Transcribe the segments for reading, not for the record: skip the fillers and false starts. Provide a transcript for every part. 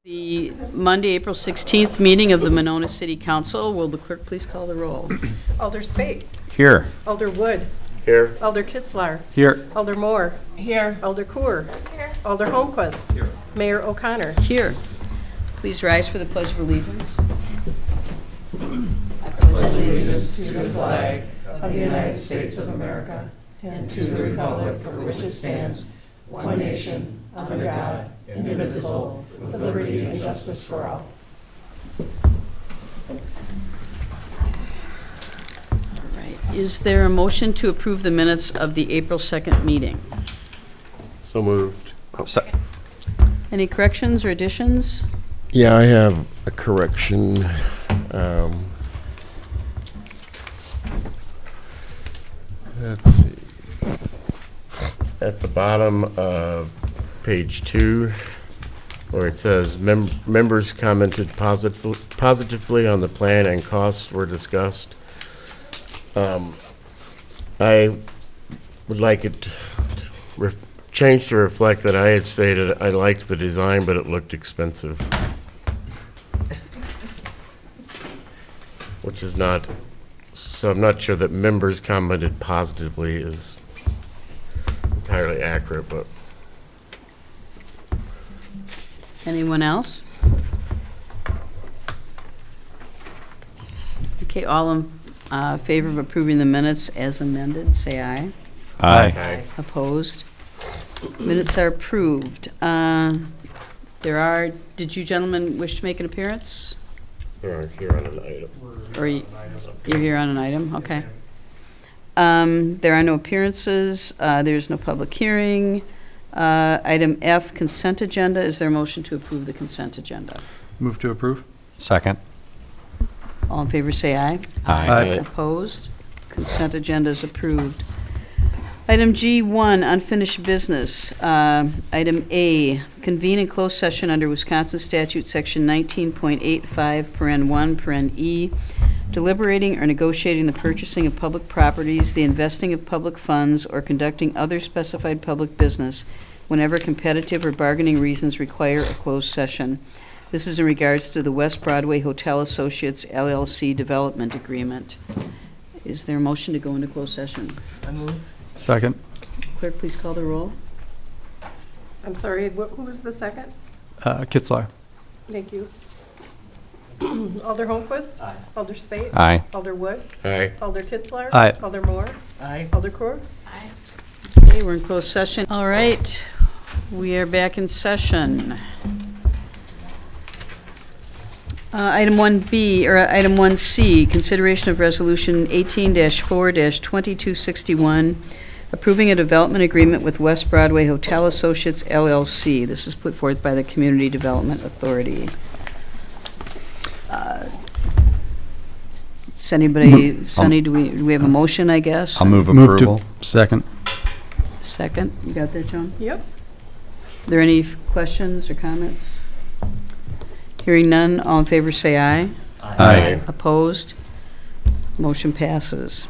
The Monday, April 16th meeting of the Monona City Council. Will the clerk please call the roll? Alder Spate. Here. Alder Wood. Here. Alder Kitzlar. Here. Alder Moore. Here. Alder Koor. Here. Alder Holmquist. Here. Mayor O'Connor. Here. Please rise for the Pledge of Allegiance. Allegiance to the flag of the United States of America and to the republic for which it stands, one nation, under God, indivisible, with liberty and justice for all. All right. Is there a motion to approve the minutes of the April 2nd meeting? So moved. Any corrections or additions? Yeah, I have a correction. Let's see. At the bottom of page 2, where it says members commented positively on the plan and costs were discussed. I would like it to change to reflect that I had stated I liked the design, but it looked expensive. Which is not, so I'm not sure that members commented positively is entirely accurate, but. Anyone else? Okay, all in favor of approving the minutes as amended, say aye. Aye. Opposed? Minutes are approved. Did you gentlemen wish to make an appearance? They're here on an item. Or you're here on an item, okay. There are no appearances, there's no public hearing. Item F, consent agenda. Is there a motion to approve the consent agenda? Move to approve. Second. All in favor, say aye. Aye. Opposed? Consent agenda is approved. Item G1, unfinished business. Item A, convene in closed session under Wisconsin Statute Section 19.85, paren 1, paren E, deliberating or negotiating the purchasing of public properties, the investing of public funds, or conducting other specified public business whenever competitive or bargaining reasons require a closed session. This is in regards to the West Broadway Hotel Associates LLC development agreement. Is there a motion to go into closed session? Second. Clerk, please call the roll. I'm sorry, who was the second? Kitzlar. Thank you. Alder Holmquist. Aye. Alder Spate. Aye. Alder Wood. Aye. Alder Kitzlar. Aye. Alder Moore. Aye. Alder Koor. Okay, we're in closed session. All right, we are back in session. Item 1B, or item 1C, consideration of resolution 18-4-2261, approving a development agreement with West Broadway Hotel Associates LLC. This is put forth by the Community Development Authority. Sunny, do we have a motion, I guess? I'll move approval. Second. Second, you got that, Joan? Yep. Are there any questions or comments? Hearing none, all in favor say aye. Aye. Opposed? Motion passes.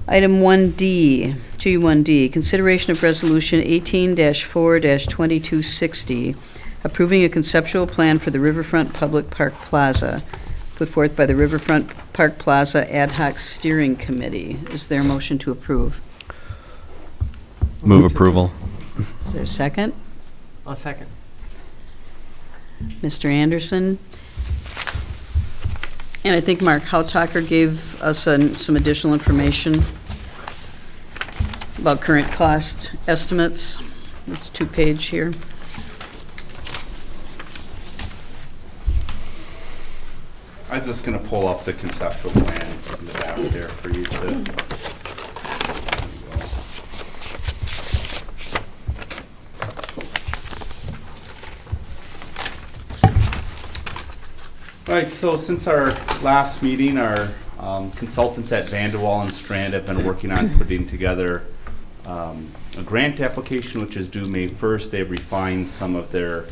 Item 1D, G1D, consideration of resolution 18-4-2260, approving a conceptual plan for the Riverfront Public Park Plaza, put forth by the Riverfront Park Plaza Ad Hoc Steering Committee. Is there a motion to approve? Move approval. Is there a second? I'll second. Mr. Anderson. And I think Mark Houtalker gave us some additional information about current cost estimates. It's 2-page here. I was just going to pull up the conceptual plan in the back there for you to. All right, so since our last meeting, our consultants at Vanderwall and Strand have been working on putting together a grant application, which is due May 1st. They've refined some of their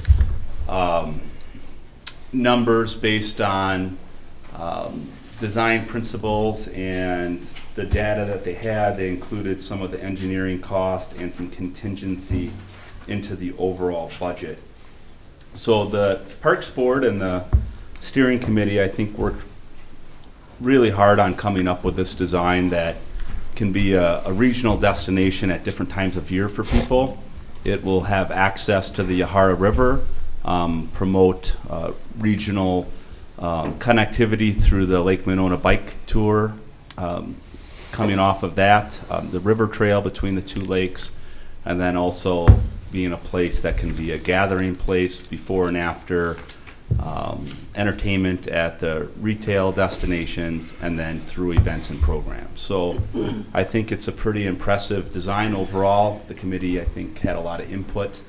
numbers based on design principles and the data that they had. They included some of the engineering cost and some contingency into the overall budget. So the Parks Board and the steering committee, I think, worked really hard on coming up with this design that can be a regional destination at different times of year for people. It will have access to the Yahara River, promote regional connectivity through the Lake Monona bike tour, coming off of that, the river trail between the two lakes, and then also being a place that can be a gathering place before and after entertainment at the retail destinations, and then through events and programs. So I think it's a pretty impressive design overall. The committee, I think, had a lot of input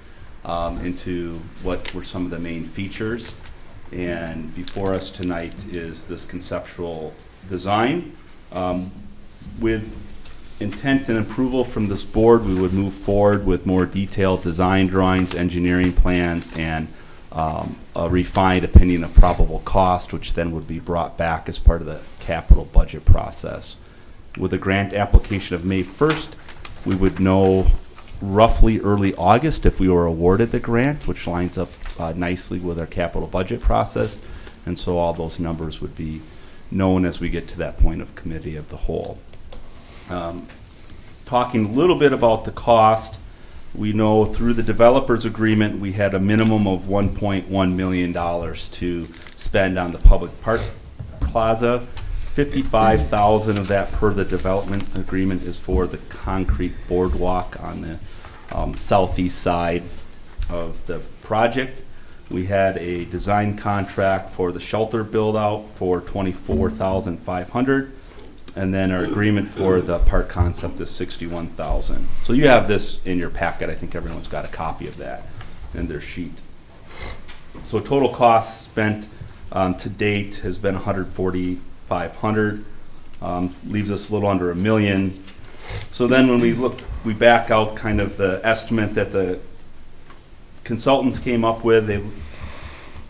into what were some of the main features. And before us tonight is this conceptual design. With intent and approval from this board, we would move forward with more detailed design drawings, engineering plans, and a refined opinion of probable cost, which then would be brought back as part of the capital budget process. With a grant application of May 1st, we would know roughly early August if we were awarded the grant, which lines up nicely with our capital budget process. And so all those numbers would be known as we get to that point of committee of the whole. Talking a little bit about the cost, we know through the developers agreement we had a minimum of $1.1 million to spend on the public park plaza. $55,000 of that per the development agreement is for the concrete boardwalk on the southeast side of the project. We had a design contract for the shelter build out for $24,500. And then our agreement for the park concept is $61,000. So you have this in your packet. I think everyone's got a copy of that in their sheet. So total cost spent to date has been $140,500. Leaves us a little under $1 million. So then when we back out kind of the estimate that the consultants came up with. They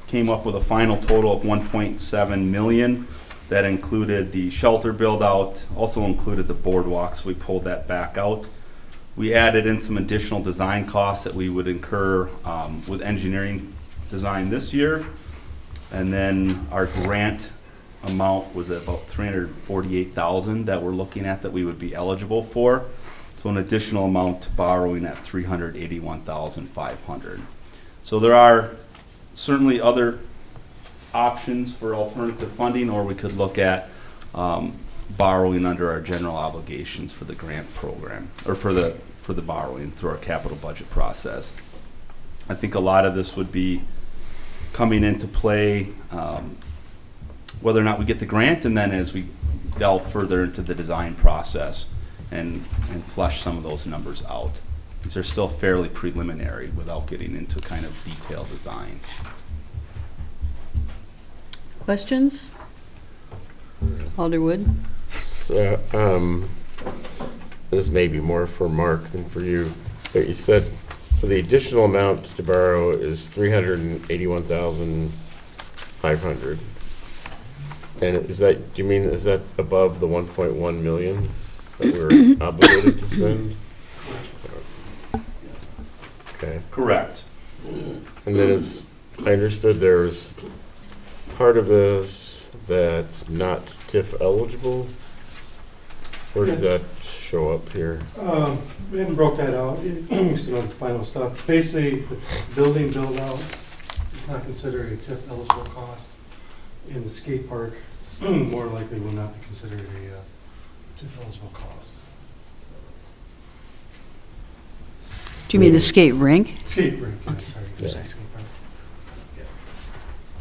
came up with a final total of $1.7 million. That included the shelter build out, also included the boardwalk, so we pulled that back out. We added in some additional design costs that we would incur with engineering design this year. And then our grant amount was about $348,000 that we're looking at that we would be eligible for. So an additional amount to borrowing at $381,500. So there are certainly other options for alternative funding, or we could look at borrowing under our general obligations for the grant program, or for the borrowing through our capital budget process. I think a lot of this would be coming into play whether or not we get the grant, and then as we delve further into the design process and flesh some of those numbers out. These are still fairly preliminary without getting into kind of detailed design. Questions? Alderwood? So, this may be more for Mark than for you, but you said, so the additional amount to borrow is $381,500. And is that, do you mean, is that above the 1.1 million that we're obligated to spend? Okay. Correct. And then as I understood, there's part of this that's not TIF eligible? Where does that show up here? We haven't broke that out. We're still on the final stuff. Basically, the building build out is not considered a TIF eligible cost. And the skate park more likely will not be considered a TIF eligible cost. Do you mean the skate rink? Skate rink, yeah, sorry. Yeah. Just say skate park.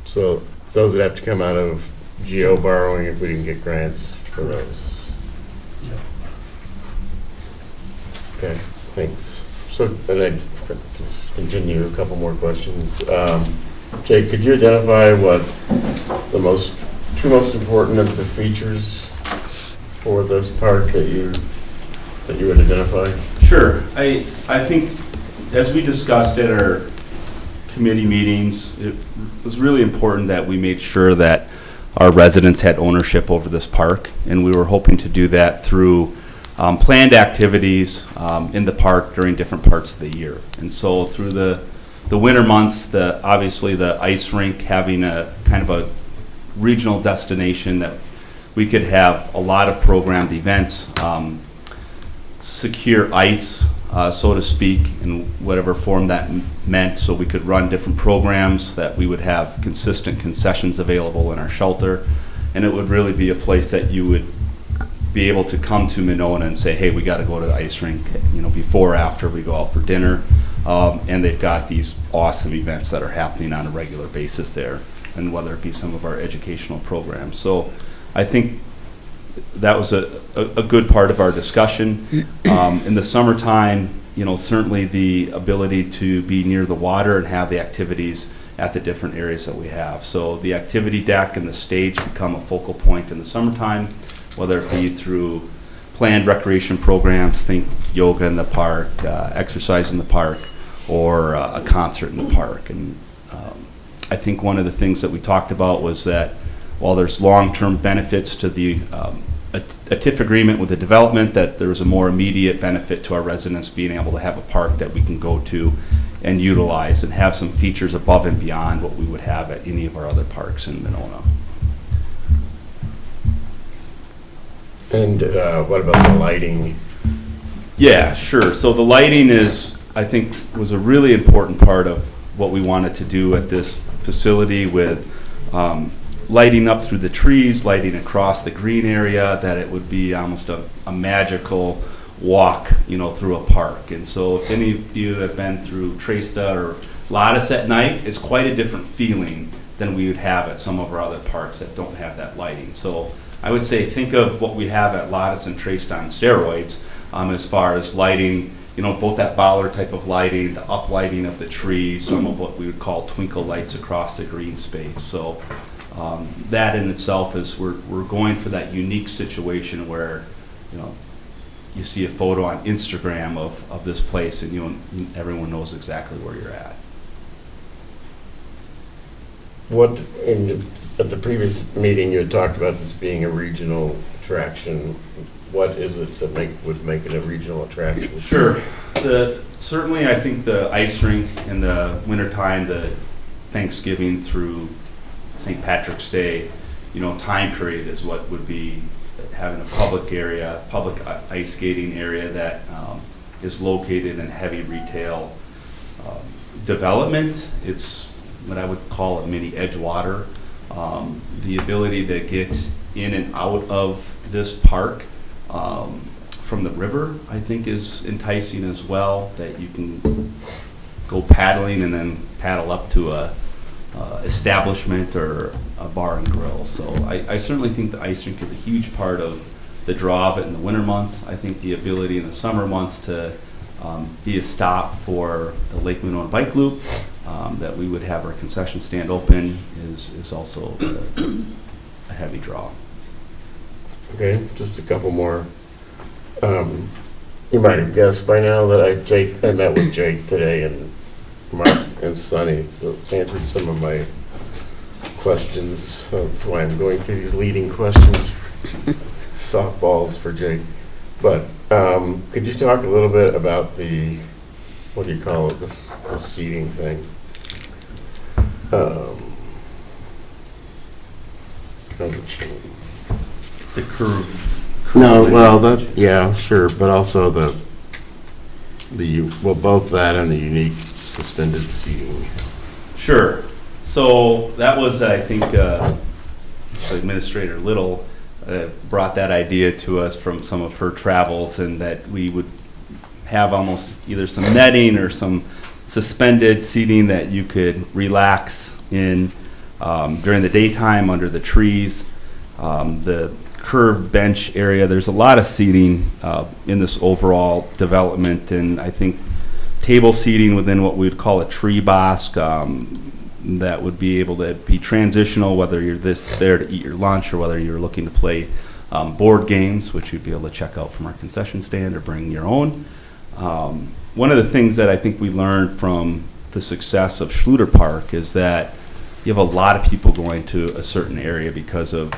So those would have to come out of GO borrowing if we didn't get grants for those. Yeah. Okay, thanks. So, and then just continue a couple more questions. Jake, could you identify what the two most important of the features for this park that you would identify? Sure. I think as we discussed at our committee meetings, it was really important that we made sure that our residents had ownership over this park, and we were hoping to do that through planned activities in the park during different parts of the year. And so through the the winter months, obviously the ice rink having a kind of a regional destination that we could have a lot of programmed events, secure ice, so to speak, in whatever form that meant, so we could run different programs, that we would have consistent concessions available in our shelter, and it would really be a place that you would be able to come to Monona and say, hey, we got to go to the ice rink, before or after we go out for dinner, and they've got these awesome events that are happening on a regular basis there, and whether it be some of our educational programs. So I think that was a good part of our discussion. In the summertime, certainly the ability to be near the water and have the activities at the different areas that we have. So the activity deck and the stage become a focal point in the summertime, whether it be through planned recreation programs, think yoga in the park, exercise in the park, or a concert in the park. And I think one of the things that we talked about was that while there's long-term benefits to the a TIF agreement with the development, that there was a more immediate benefit to our residents being able to have a park that we can go to and utilize and have some features above and beyond what we would have at any of our other parks in Monona. And what about the lighting? Yeah, sure. So the lighting I think, was a really important part of what we wanted to do at this facility, with lighting up through the trees, lighting across the green area, that it would be almost a magical walk, through a park. And so if any of you have been through Tresta or Lattice at night, it's quite a different feeling than we would have at some of our other parks that don't have that lighting. So I would say think of what we have at Lattice and Tresta on steroids, as far as lighting, both that bollard type of lighting, the uplighting of the trees, some of what we would call twinkle lights across the green space. So that in itself is, we're going for that unique situation where, you see a photo on Instagram of this place and everyone knows exactly where you're at. At the previous meeting, you had talked about this being a regional attraction. What is it that would make it a regional attraction? Sure. Certainly, I think the ice rink in the wintertime, the Thanksgiving through St. Patrick's Day, time period is what would be having a public ice skating area that is located in heavy retail development. It's what I would call a mini Edgewater. The ability to get in and out of this park from the river, I think, is enticing as well, that you can go paddling and then paddle up to a establishment or a bar and grill. So I certainly think the ice rink is a huge part of the draw of it in the winter months. I think the ability in the summer months to be a stop for the Lake Monona bike loop, that we would have our concession stand open, is also a heavy draw. Okay, just a couple more. You might have guessed by now that I met with Jake today, and Mark and Sonny, so answered some of my questions. That's why I'm going through these leading questions, softballs for Jake. But could you talk a little bit about the, what do you call it, the seating thing? How's it change? The curve. No, well, yeah, sure, but also both that and the unique suspended seating. Sure. So that was, I think, Administrator Little brought that idea to us from some of her travels, and that we would have almost either some netting or some suspended seating that you could relax in during the daytime under the trees. The curved bench area, there's a lot of seating in this overall development, and I think table seating within what we would call a tree bosque that would be able to be transitional, whether you're there to eat your lunch or whether you're looking to play board games, which you'd be able to check out from our concession stand or bring your own. One of the things that I think we learned from the success of Schluter Park is that you have a lot of people going to a certain area because of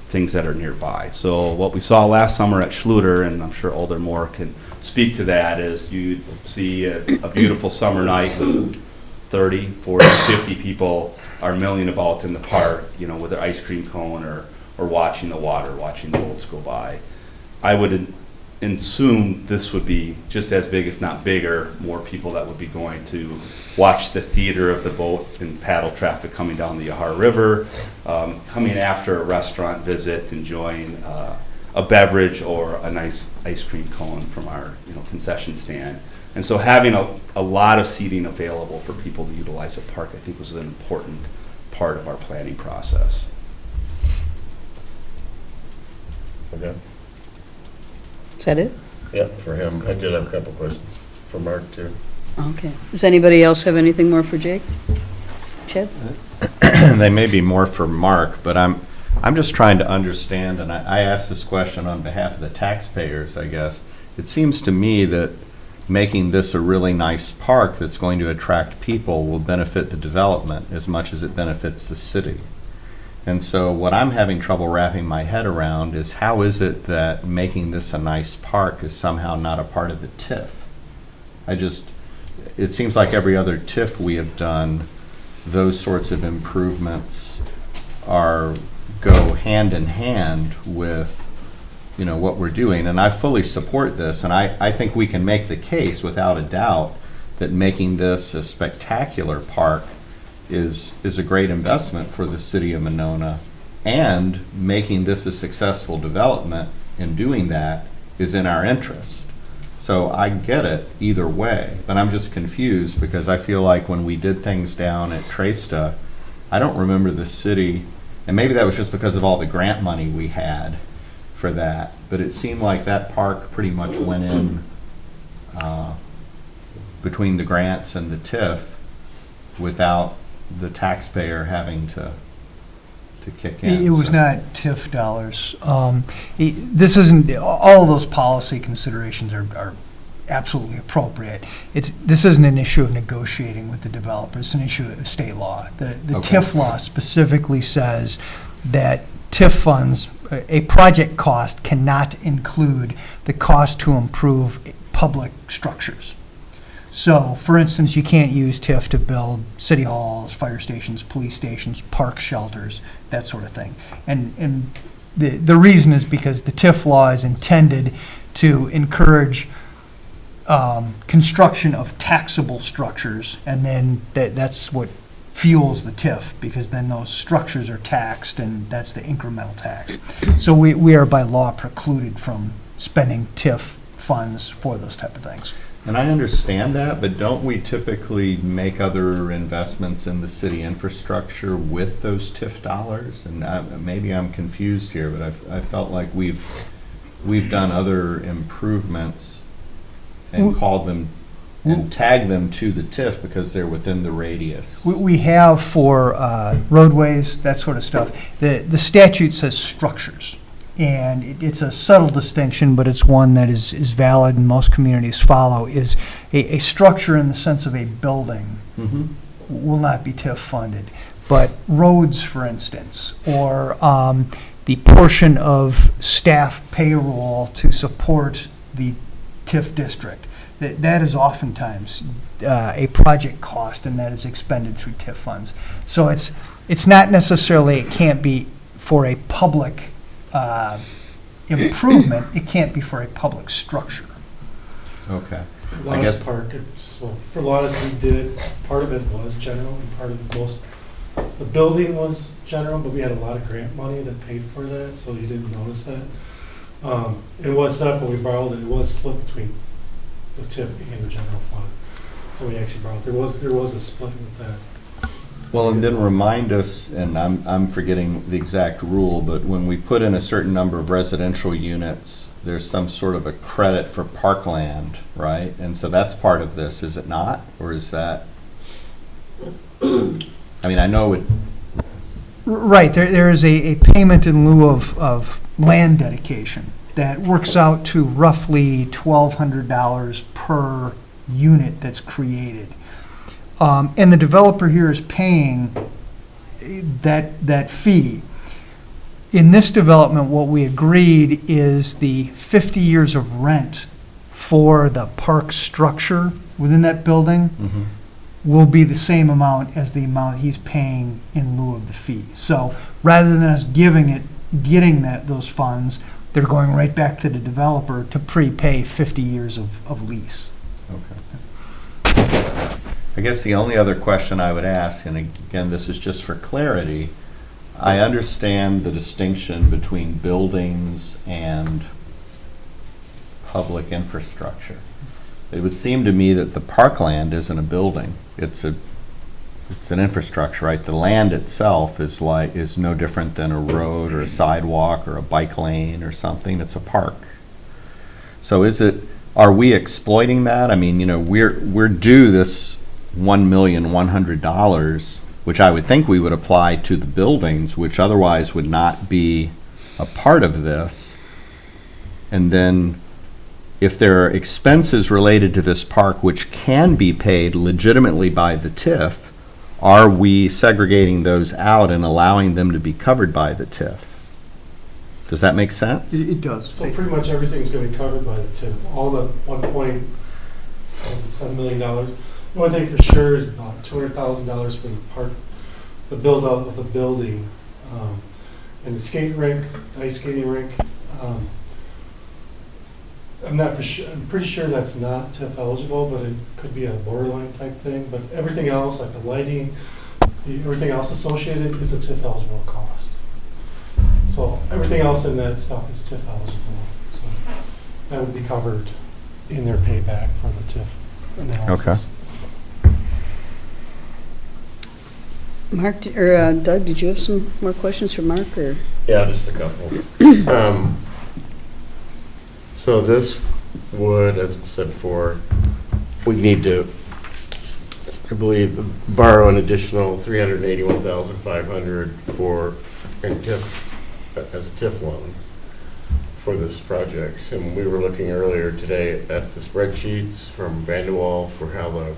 things that are nearby. So what we saw last summer at Schluter, and I'm sure Alder Moore can speak to that, is you see a beautiful summer night with 30, 40, 50 people are milling about in the park, with their ice cream cone or watching the water, watching the boats go by. I would assume this would be just as big, if not bigger, more people that would be going to watch the theater of the boat and paddle traffic coming down the Yahar River, coming after a restaurant visit, enjoying a beverage or a nice ice cream cone from our concession stand. And so having a lot of seating available for people to utilize the park, I think, was an important part of our planning process. Okay. Is that it? Yep, for him. I did have a couple questions for Mark, too. Okay. Does anybody else have anything more for Jake? Chad? They may be more for Mark, but I'm just trying to understand, and I asked this question on behalf of the taxpayers, I guess. It seems to me that making this a really nice park that's going to attract people will benefit the development as much as it benefits the city. And so what I'm having trouble wrapping my head around is how is it that making this a nice park is somehow not a part of the TIF? It seems like every other TIF we have done, those sorts of improvements go hand in hand with what we're doing. And I fully support this, and I think we can make the case without a doubt that making this a spectacular park is a great investment for the city of Monona, and making this a successful development in doing that is in our interest. So I get it either way, but I'm just confused because I feel like when we did things down at Tresta, I don't remember the city, and maybe that was just because of all the grant money we had for that, but it seemed like that park pretty much went in between the grants and the TIF without the taxpayer having to kick in. It was not TIF dollars. This isn't, all of those policy considerations are absolutely appropriate. This isn't an issue of negotiating with the developer, it's an issue of state law. The Okay. TIF law specifically says that TIF funds, a project cost cannot include the cost to improve public structures. So, for instance, you can't use TIF to build city halls, fire stations, police stations, park shelters, that sort of thing. And the reason is because the TIF law is intended to encourage construction of taxable structures, and then that's what fuels the TIF, because then those structures are taxed, and that's the incremental tax. So we are by law precluded from spending TIF funds for those type of things. And I understand that, but don't we typically make other investments in the city infrastructure with those TIF dollars? And maybe I'm confused here, but I felt like we've done other improvements and called them and tagged them to the TIF because they're within the radius. We have for roadways, that sort of stuff. The statute says structures. And it's a subtle distinction, but it's one that is valid and most communities follow, is a structure in the sense of a building Mm-hmm. will not be TIF funded. But roads, for instance, or the portion of staff payroll to support the TIF district, that is oftentimes a project cost, and that is expended through TIF funds. So it's not necessarily, it can't be for a public improvement, it can't be for a public structure. Okay. Lotus Park, for Lotus we did, part of it was general and part of the building was general, but we had a lot of grant money that paid for that, so you didn't notice that. It was set up when we borrowed it, it was split between the TIF and the general fund. So we actually borrowed, there was a split with that. Well, and then remind us, and I'm forgetting the exact rule, but when we put in a certain number of residential units, there's some sort of a credit for parkland, right? And so that's part of this, is it not? Or is that, I mean, I know it, Right, there is a payment in lieu of land dedication that works out to roughly $1,200 per unit that's created. And the developer here is paying that fee. in this development, what we agreed is the 50 years of rent for the park structure within that building Mhm. will be the same amount as the amount he's paying in lieu of the fee. So rather than us getting those funds, they're going right back to the developer to prepay 50 years of lease. Okay. I guess the only other question I would ask, and again, this is just for clarity, I understand the distinction between buildings and public infrastructure. It would seem to me that the parkland isn't a building. It's an infrastructure, right? The land itself is no different than a road or a sidewalk or a bike lane or something. It's a park. So are we exploiting that? I mean, we're due this $1,100,000, which I would think we would apply to the buildings, which otherwise would not be a part of this. And then if there are expenses related to this park which can be paid legitimately by the TIF, are we segregating those out and allowing them to be covered by the TIF? Does that make sense? It does. So pretty much everything's gonna be covered by the TIF. All the $7 million. The only thing for sure is about $200,000 for the park, the build out of the building, and the skate rink, the ice skating rink. I'm not for sure, I'm pretty sure that's not TIF eligible, but it could be a borderline type thing. But everything else, like the lighting, everything else associated is a TIF eligible cost. So everything else in that stuff is TIF eligible. So that would be covered in their payback for the TIF analysis. Mark, or Doug, did you have some more questions for Mark, or? Yeah, just a couple. So this would, as I said before, we need to, I believe, borrow an additional $381,500 as a TIF loan for this project. And we were looking earlier today at the spreadsheets from Vanderwall for how the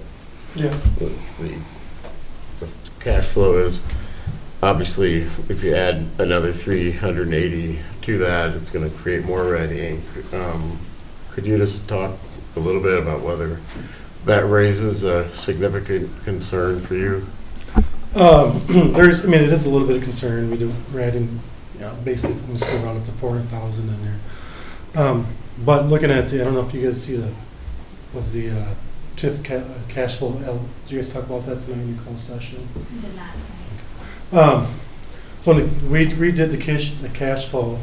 cash flow is. Obviously, if you add another 380 to that, it's going to create more red ink. Could you just talk a little bit about whether that raises a significant concern for you? It is a little bit of concern. We're adding, basically, I'm just going to round up to 400,000 in there. But looking at, I don't know if you guys see the TIF cash flow. Did you guys talk about that tonight in your closed session? Did not. So we redid the cash flow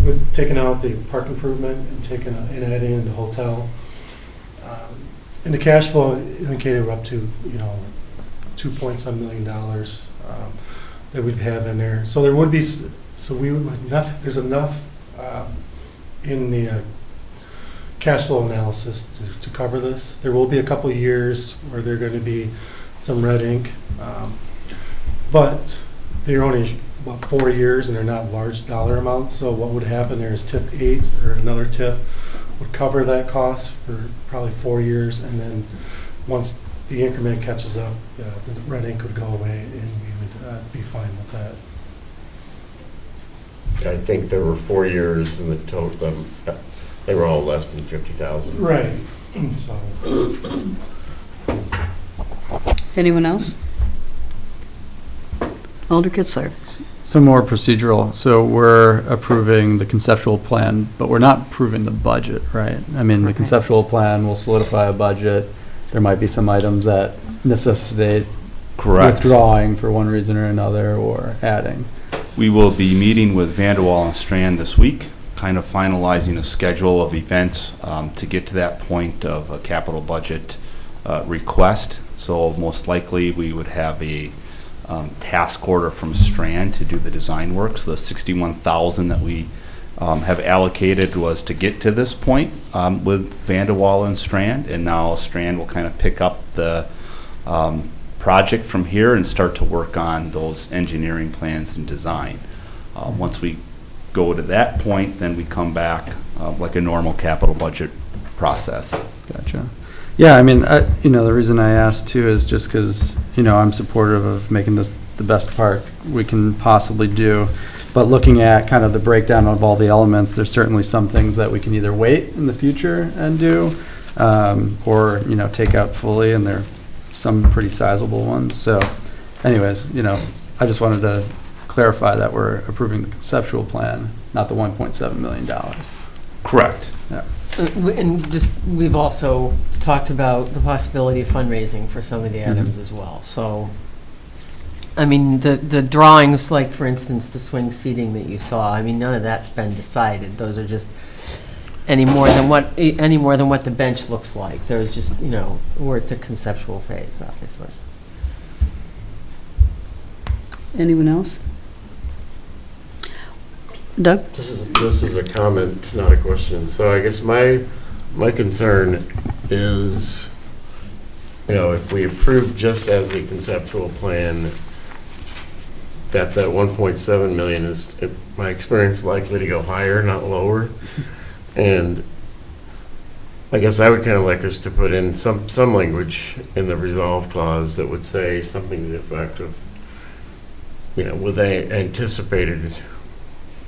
with taking out the park improvement and adding in the hotel. And the cash flow indicated we're up to $2.some million that we'd have in there. So there would be there's enough in the cash flow analysis to cover this. There will be a couple of years where there are going to be some red ink. But they're only about 4 years and they're not large dollar amounts. So what would happen there is TIF 8 or another TIF would cover that cost for probably 4 years. And then once the increment catches up, the red ink would go away and we would be fine with that. I think there were 4 years in the total. They were all less than 50,000. Right. So. Anyone else? Alder Kitzler. Some more procedural. So we're approving the conceptual plan, but we're not approving the budget, right? I mean, the conceptual plan will solidify a budget. There might be some items that necessitate withdrawing for one reason or another or adding. We will be meeting with Vanderwall and Strand this week, kind of finalizing a schedule of events to get to that point of a capital budget request. So most likely we would have a task order from Strand to do the design work. So the $61,000 that we have allocated was to get to this point with Vanderwall and Strand, and now Strand will kind of pick up the project from here and start to work on those engineering plans and design. Once we go to that point, then we come back like a normal capital budget process. Gotcha. Yeah, I mean, the reason I asked too is just because, I'm supportive of making this the best park we can possibly do. But looking at kind of the breakdown of all the elements, there's certainly some things that we can either wait in the future and do, or, take out fully, and there are some pretty sizable ones. So anyways, I just wanted to clarify that we're approving the conceptual plan, not the $1.7 million. Correct. Yeah. And we've also talked about the possibility of fundraising for some of the items as well. So, I mean, the drawings, like for instance, the swing seating that you saw, I mean, none of that's been decided. Those are just any more than what the bench looks like. There's just, we're at the conceptual phase, obviously. Anyone else? Doug? This is a comment, not a question. So I guess my concern is, if we approve just as a conceptual plan, that 1.7 million is, in my experience, likely to go higher, not lower. And I guess I would kind of like us to put in some language in the resolve clause that would say something to the effect of, with an anticipated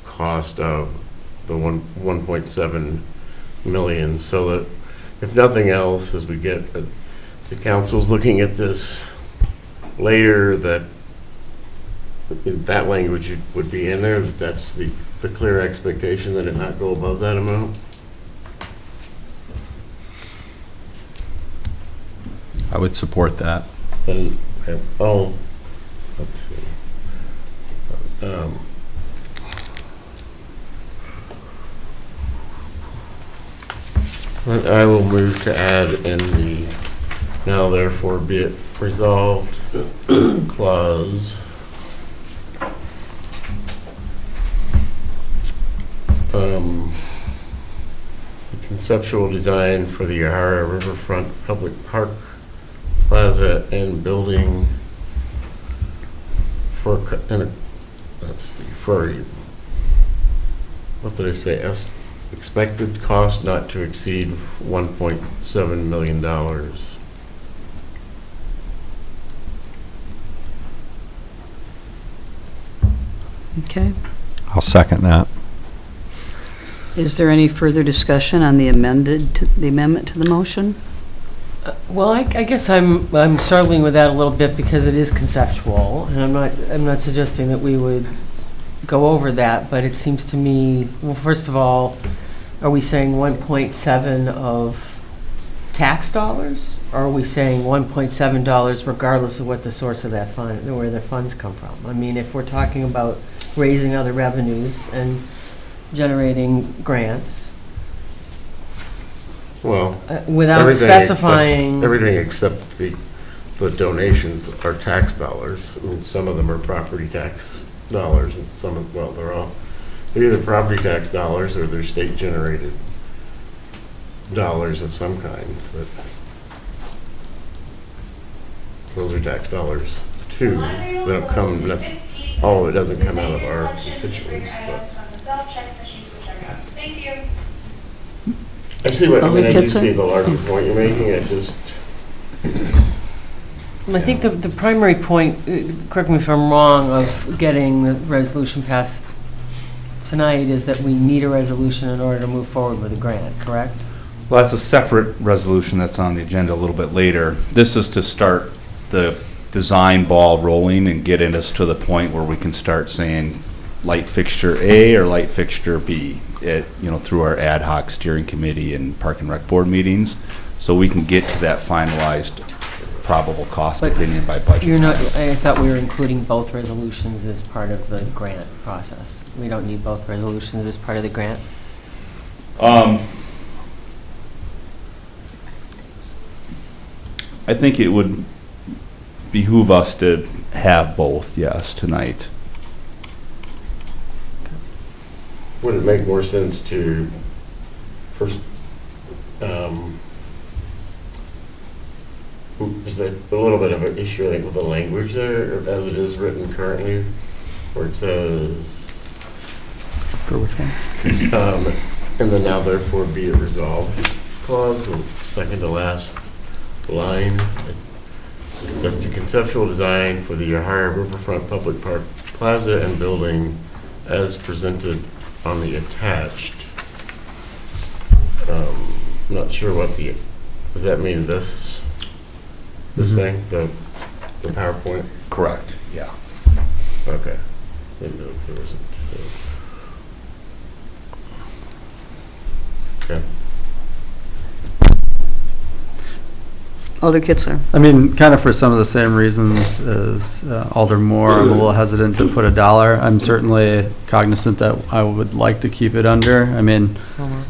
cost of the 1.7 million, so that if nothing else, as we get, as the council's looking at this later, that language would be in there, that's the clear expectation that it not go above that amount. I would support that. And, let's see. I will move to add in the now therefore be it resolved clause. The conceptual design for the Yahara Riverfront Public Park Plaza and building for what did I say? Expected cost not to exceed $1.7 million. Okay. I'll second that. Is there any further discussion on the amendment to the motion? Well, I guess I'm struggling with that a little bit because it is conceptual, and I'm not suggesting that we would go over that, but it seems to me, well, first of all, are we saying 1.7 of tax dollars, or are we saying $1.7 regardless of what the source of that fund, where the funds come from? I mean, if we're talking about raising other revenues and generating grants, Well, without specifying. Everything except the donations are tax dollars. I mean, some of them are property tax dollars, and they're either property tax dollars or they're state generated dollars of some kind. But those are tax dollars too. They don't come, all of it doesn't come out of our constituents. But I see what, I mean, I do see the larger point you're making. I think the primary point, correct me if I'm wrong, of getting the resolution passed tonight is that we need a resolution in order to move forward with a grant, correct? Well, that's a separate resolution that's on the agenda a little bit later. This is to start the design ball rolling and get us to the point where we can start saying light fixture A or light fixture B, through our ad hoc steering committee and park and rec board meetings, so we can get to that finalized probable cost opinion by budget. I thought we were including both resolutions as part of the grant process. We don't need both resolutions as part of the grant? I think it would behoove us to have both, yes, tonight. Would it make more sense to first, is that a little bit of an issue, I think, with the language there, as it is written currently, where it says, For which one? and then now therefore be it resolved clause, the second to last line. that the conceptual design for the Ohio Riverfront Public Park Plaza and building as presented on the attached. Not sure what does that mean this thing, the PowerPoint? Correct, yeah. Okay. Didn't know if there wasn't. Okay. Alder Kitzler. I mean, kind of for some of the same reasons as Alder Moore, I'm a little hesitant to put a dollar. I'm certainly cognizant that I would like to keep it under. I mean,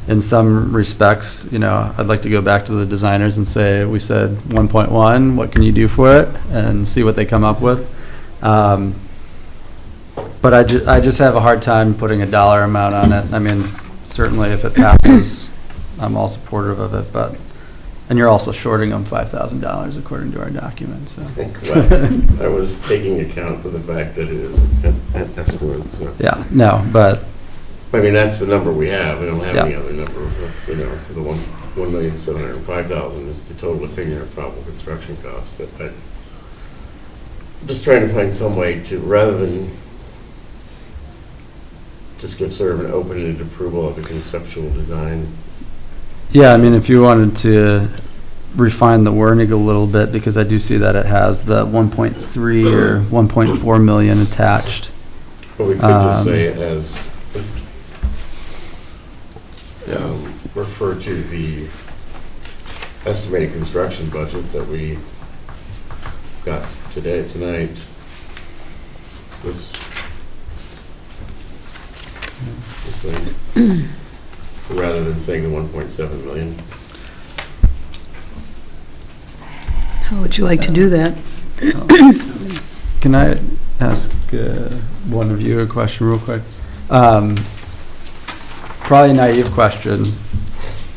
in some respects, you know, I'd like to go back to the designers and say, we said 1.1, what can you do for it? And see what they come up with. But I just have a hard time putting a dollar amount on it. I mean, certainly if it passes, I'm all supportive of it, but. And you're also shorting them $5,000 according to our document, so. Well, I was taking account of the fact that it is an estimate, so. Yeah, no, but, I mean, that's the number we have. We don't have Yeah. any other number. That's, you know, the $1,705,000 is the total opinion of probable construction cost. I'm just trying to find some way to, rather than just give sort of an open-ended approval of a conceptual design. yeah, I mean, if you wanted to refine the wording a little bit, because I do see that it has the 1.3 or 1.4 million attached. But we could just say as, refer to the estimated construction budget that we got tonight. This thing, rather than saying the 1.7 million. How would you like to do that? Can I ask one of you a question real quick? Probably a naive question.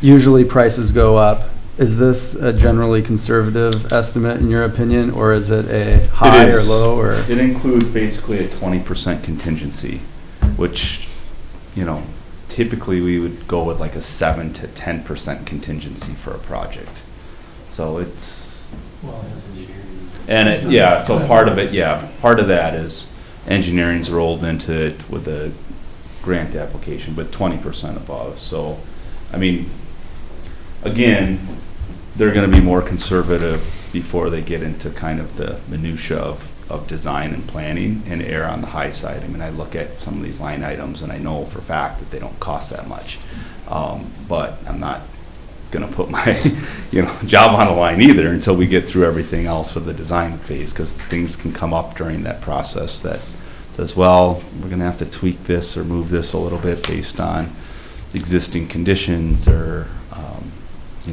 Usually prices go up. Is this a generally conservative estimate in your opinion, or is it a high or low? Or It includes basically a 20% contingency, which, you know, typically we would go with like a 7 to 10% contingency for a project. So it's, and it, yeah, so part of it, yeah, part of that is engineering's rolled into it with the grant application, but 20% above. So, I mean, again, they're going to be more conservative before they get into kind of the minutia of design and planning and err on the high side. I mean, I look at some of these line items and I know for a fact that they don't cost that much. But I'm not going to put my job on the line either until we get through everything else for the design phase, because things can come up during that process that says, well, we're going to have to tweak this or move this a little bit based on existing conditions, or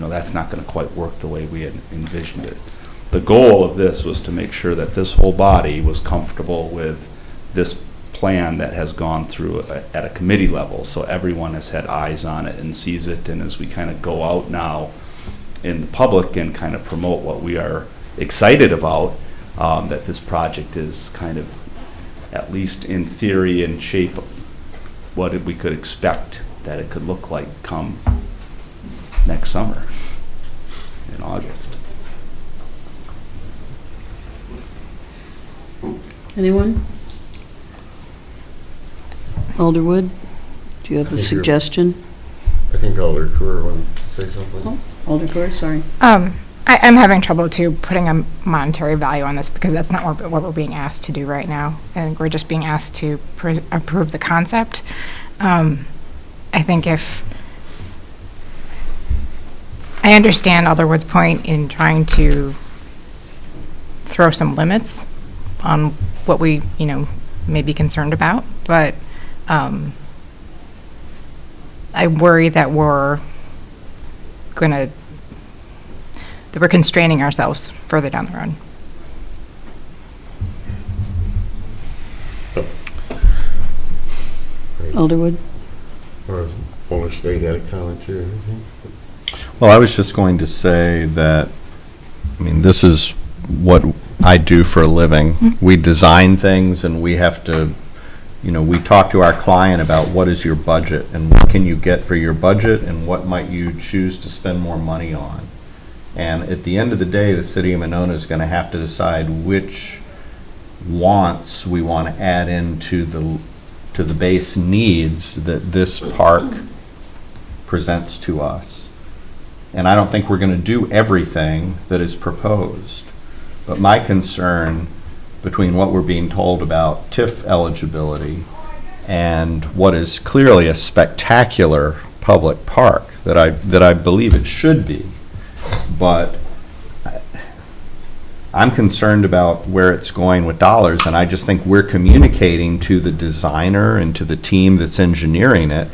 that's not going to quite work the way we had envisioned it. The goal of this was to make sure that this whole body was comfortable with this plan that has gone through at a committee level, so everyone has had eyes on it and sees it. And as we kind of go out now in the public and kind of promote what we are excited about, that this project is kind of, at least in theory and shape, what we could expect that it could look like come next summer in August. Anyone? Alderwood, do you have a Thank you. suggestion? I think Alder Kerr wanted to say something. Oh, Alder Kerr, sorry. I'm having trouble too putting a monetary value on this, because that's not what we're being asked to do right now. I think we're just being asked to approve the concept. I think if I understand Alderwood's point in trying to throw some limits on what we, may be concerned about, but I worry that we're constraining ourselves further down the road. Alderwood? Or Alder State had a comment too, or anything? Well, I was just going to say that, I mean, this is what I do for a living. We design things and we have to, we talk to our client about what is your budget and what can you get for your budget and what might you choose to spend more money on. And at the end of the day, the city of Monona is going to have to decide which wants we want to add into the base needs that this park presents to us. And I don't think we're going to do everything that is proposed. But my concern between what we're being told about TIF eligibility and what is clearly a spectacular public park that I believe it should be, but I'm concerned about where it's going with dollars, and I just think we're communicating to the designer and to the team that's engineering it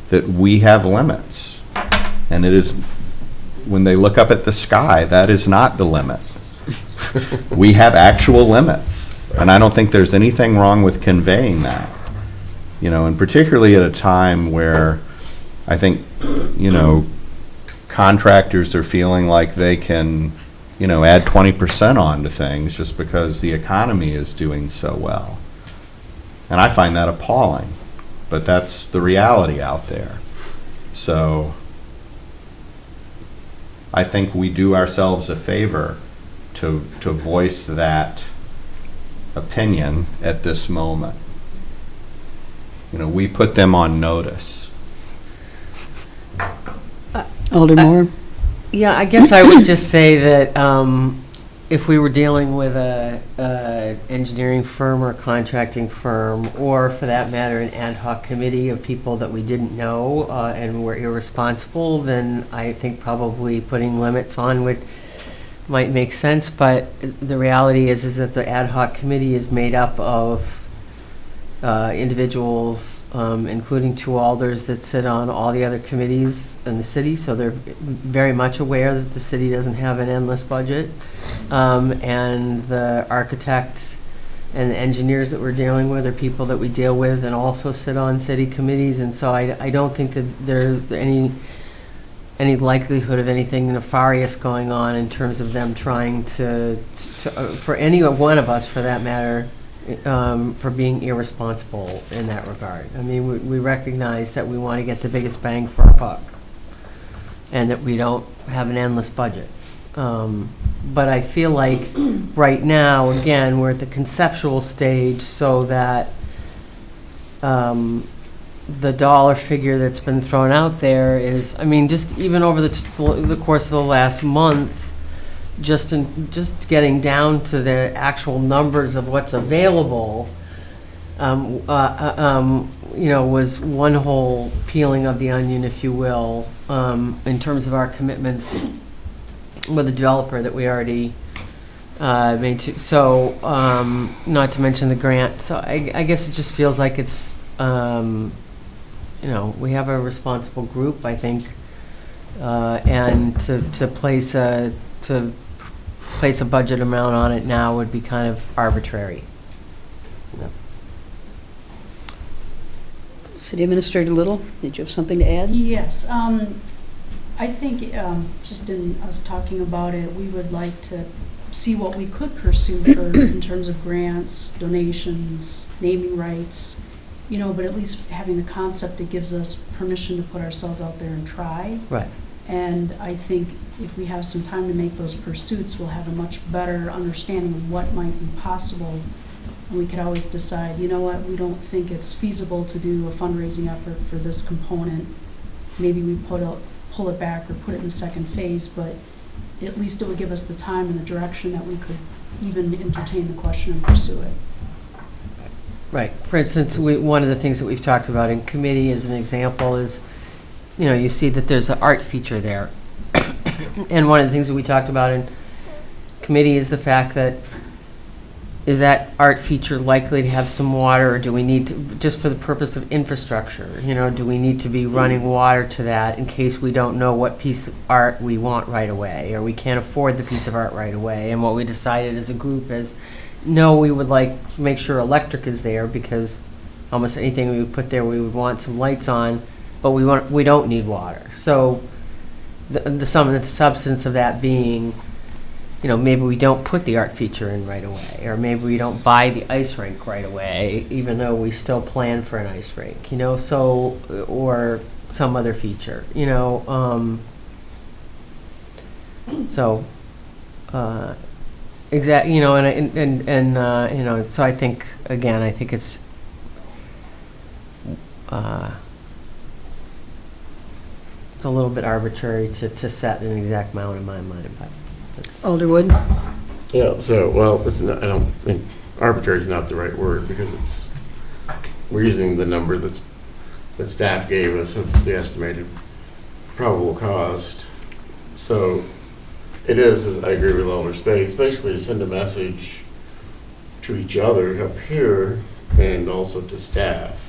that we have limits. And it is, when they look up at the sky, that is not the limit. We have actual limits, and I don't think there's anything wrong with conveying that. You know, and particularly at a time where I think, you know, contractors are feeling like they can, you know, add 20% onto things just because the economy is doing so well. And I find that appalling, but that's the reality out there. So I think we do ourselves a favor to voice that opinion at this moment. You know, we put them on notice. Alder Moore? Yeah, I guess I would just say that if we were dealing with a engineering firm or a contracting firm, or for that matter, an ad hoc committee of people that we didn't know and were irresponsible, then I think probably putting limits on might make sense. But the reality is that the ad hoc committee is made up of individuals, including two alders that sit on all the other committees in the city, so they're very much aware that the city doesn't have an endless budget. And the architects and the engineers that we're dealing with are people that we deal with and also sit on city committees, and so I don't think that there's any likelihood of anything nefarious going on in terms of them trying to for any one of us, for that matter, for being irresponsible in that regard. I mean, we recognize that we want to get the biggest bang for our buck and that we don't have an endless budget. But I feel like right now, again, we're at the conceptual stage, so that the dollar figure that's been thrown out there is, I mean, just even over the course of the last month, just getting down to the actual numbers of what's available, you know, was one whole peeling of the onion, if you will, in terms of our commitments with the developer that we already made to. So, not to mention the grant. So I guess it just feels like it's, you know, we have a responsible group, I think, and to place a budget amount on it now would be kind of arbitrary. City Administrator Little, did you have something to add? Yes, I think, I was talking about it, we would like to see what we could pursue in terms of grants, donations, naming rights, you know, but at least having the concept, it gives us permission to put ourselves out there and try. Right. And I think if we have some time to make those pursuits, we'll have a much better understanding of what might be possible. And we could always decide, you know what, we don't think it's feasible to do a fundraising effort for this component. Maybe we pull it back or put it in the second phase, but at least it would give us the time and the direction that we could even entertain the question and pursue it. Right. For instance, one of the things that we've talked about in committee as an example is, you know, you see that there's an art feature there. And one of the things that we talked about in committee is the fact that, is that art feature likely to have some water, or do we need to, just for the purpose of infrastructure, you know, do we need to be running water to that in case we don't know what piece of art we want right away, or we can't afford the piece of art right away? And what we decided as a group is, no, we would like to make sure electric is there, because almost anything we would put there, we would want some lights on, but we don't need water. So the sum and the substance of that being, you know, maybe we don't put the art feature in right away, or maybe we don't buy the ice rink right away, even though we still plan for an ice rink, you know, so, or some other feature, you know. So, you know, and you know, so I think, again, I think it's, it's a little bit arbitrary to set an exact amount in my mind, but that's. Alderwood? Yeah, so, well, it's not, I don't think arbitrary is not the right word, because we're using the number that staff gave us of the estimated probable cost. So it is, as I agree with Alder Spade, it's basically to send a message to each other up here and also to staff.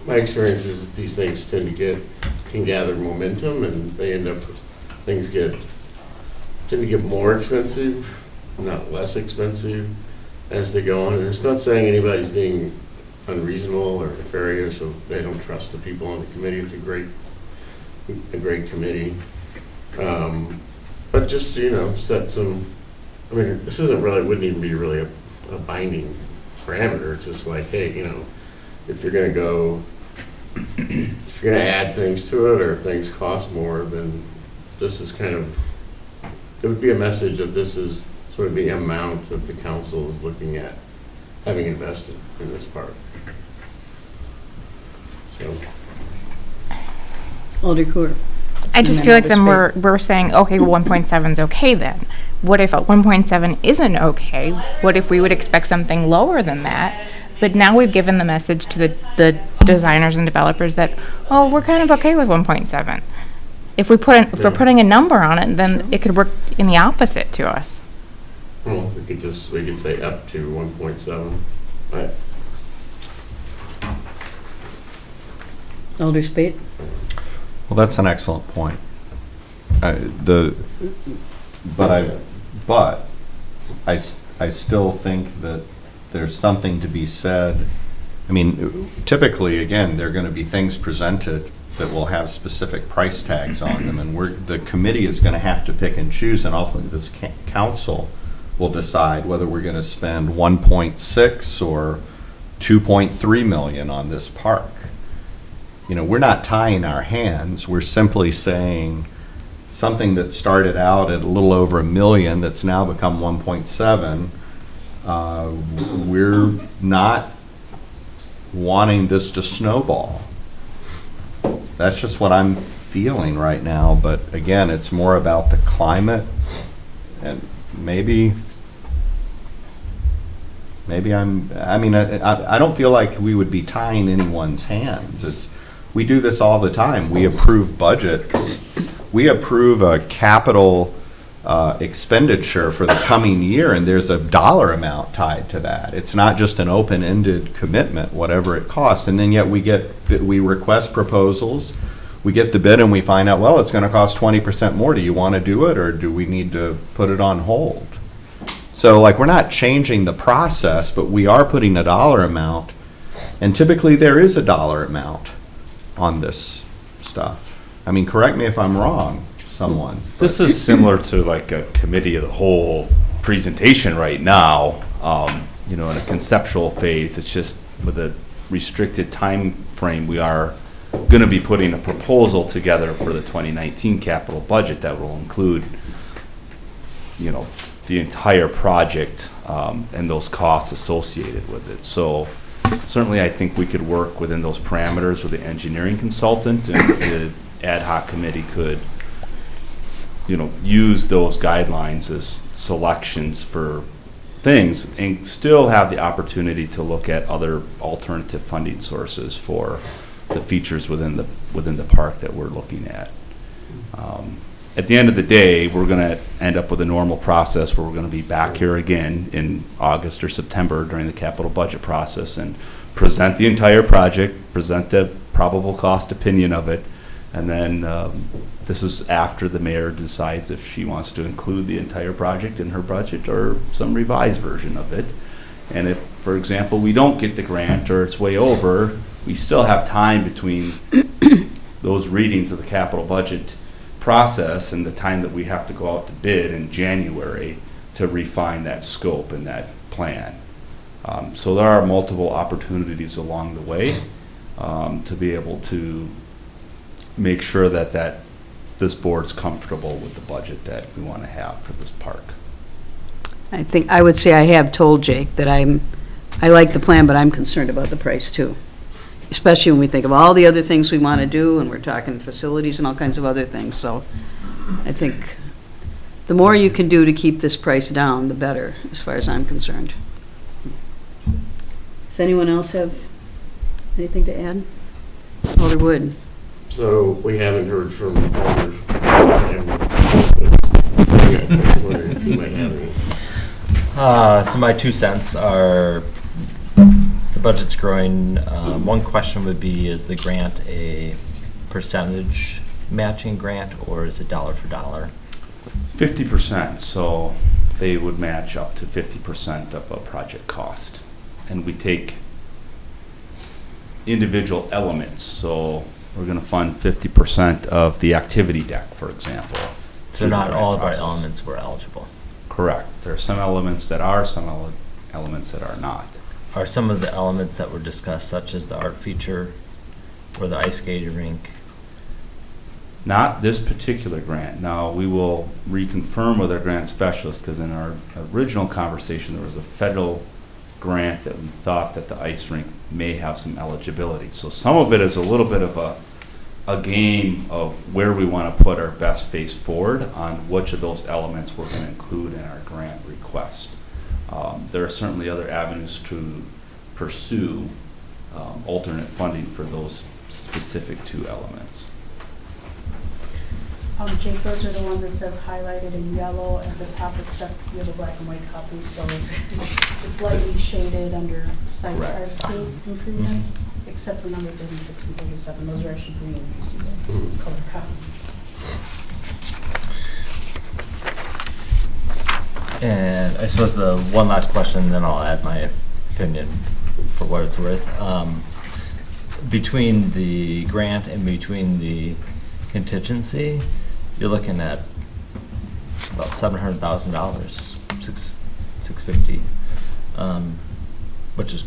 My experience is these things can gather momentum, and they tend to get more expensive, not less expensive as they go on. And it's not saying anybody's being unreasonable or nefarious, or they don't trust the people on the committee. It's a great committee. But just, you know, set some, I mean, this wouldn't even be really a binding parameter. It's just like, hey, you know, if you're going to add things to it, or if things cost more, then this is kind of, it would be a message that this is sort of the amount that the council is looking at having invested in this park. So. Alder Court. I just feel like then we're saying, okay, well, 1.7 is okay then. What if 1.7 isn't okay? What if we would expect something lower than that? But now we've given the message to the designers and developers that, oh, we're kind of okay with 1.7. If we're putting a number on it, then it could work in the opposite to us. Well, we could say up to 1.7. Right. Alder Spade? Well, that's an excellent point. But I still think that there's something to be said. I mean, typically, again, there are going to be things presented that will have specific price tags on them, and the committee is going to have to pick and choose, and ultimately this council will decide whether we're going to spend 1.6 or 2.3 million on this park. You know, we're not tying our hands. We're simply saying something that started out at a little over $1 million that's now become 1.7. We're not wanting this to snowball. That's just what I'm feeling right now. But again, it's more about the climate, and maybe I don't feel like we would be tying anyone's hands. We do this all the time. We approve budgets. We approve a capital expenditure for the coming year, and there's a dollar amount tied to that. It's not just an open-ended commitment, whatever it costs. And then yet we request proposals, we get the bid, and we find out, well, it's going to cost 20% more. Do you want to do it, or do we need to put it on hold? So, like, we're not changing the process, but we are putting a dollar amount, and typically there is a dollar amount on this stuff. I mean, correct me if I'm wrong, someone. This is similar to like a committee of the whole presentation right now. You know, in a conceptual phase, it's just with a restricted time frame, we are going to be putting a proposal together for the 2019 capital budget that will include, you know, the entire project and those costs associated with it. So certainly I think we could work within those parameters with the engineering consultant, and the ad hoc committee could, you know, use those guidelines as selections for things and still have the opportunity to look at other alternative funding sources for the features within the park that we're looking at. At the end of the day, we're going to end up with a normal process where we're going to be back here again in August or September during the capital budget process and present the entire project, present the probable cost opinion of it, and then this is after the mayor decides if she wants to include the entire project in her budget or some revised version of it. And if, for example, we don't get the grant or it's way over, we still have time between those readings of the capital budget process and the time that we have to go out to bid in January to refine that scope and that plan. So there are multiple opportunities along the way to be able to make sure that this board's comfortable with the budget that we want to have for this park. I would say I have told Jake that I like the plan, but I'm concerned about the price too. Especially when we think of all the other things we want to do, and we're talking facilities and all kinds of other things. So I think the more you can do to keep this price down, the better, as far as I'm concerned. Does anyone else have anything to add? Alder Wood. So we haven't heard from Alder. You might have any. So my 2 cents are, the budget's growing. One question would be, is the grant a percentage matching grant, or is it dollar for dollar? 50%, so they would match up to 50% of a project cost. And we take individual elements, so we're going to fund 50% of the activity deck, for example. So not all of our elements were eligible. Correct. There are some elements that are, some elements that are not. Are some of the elements that were discussed, such as the art feature or the ice skating rink? Not this particular grant. Now, we will reconfirm with our grant specialist, because in our original conversation, there was a federal grant that we thought that the ice rink may have some eligibility. So some of it is a little bit of a game of where we want to put our best face forward on which of those elements we're going to include in our grant request. There are certainly other avenues to pursue alternate funding for those specific 2 elements. Jake, those are the ones that says highlighted in yellow at the top, except you have a black and white copy, so it's lightly shaded under site Correct. hardscape improvements, except for number 36 and 37. Those are actually green, if you see that color copy. And I suppose the one last question, then I'll add my opinion for what it's worth. Between the grant and between the contingency, you're looking at about $700,000, $650, which is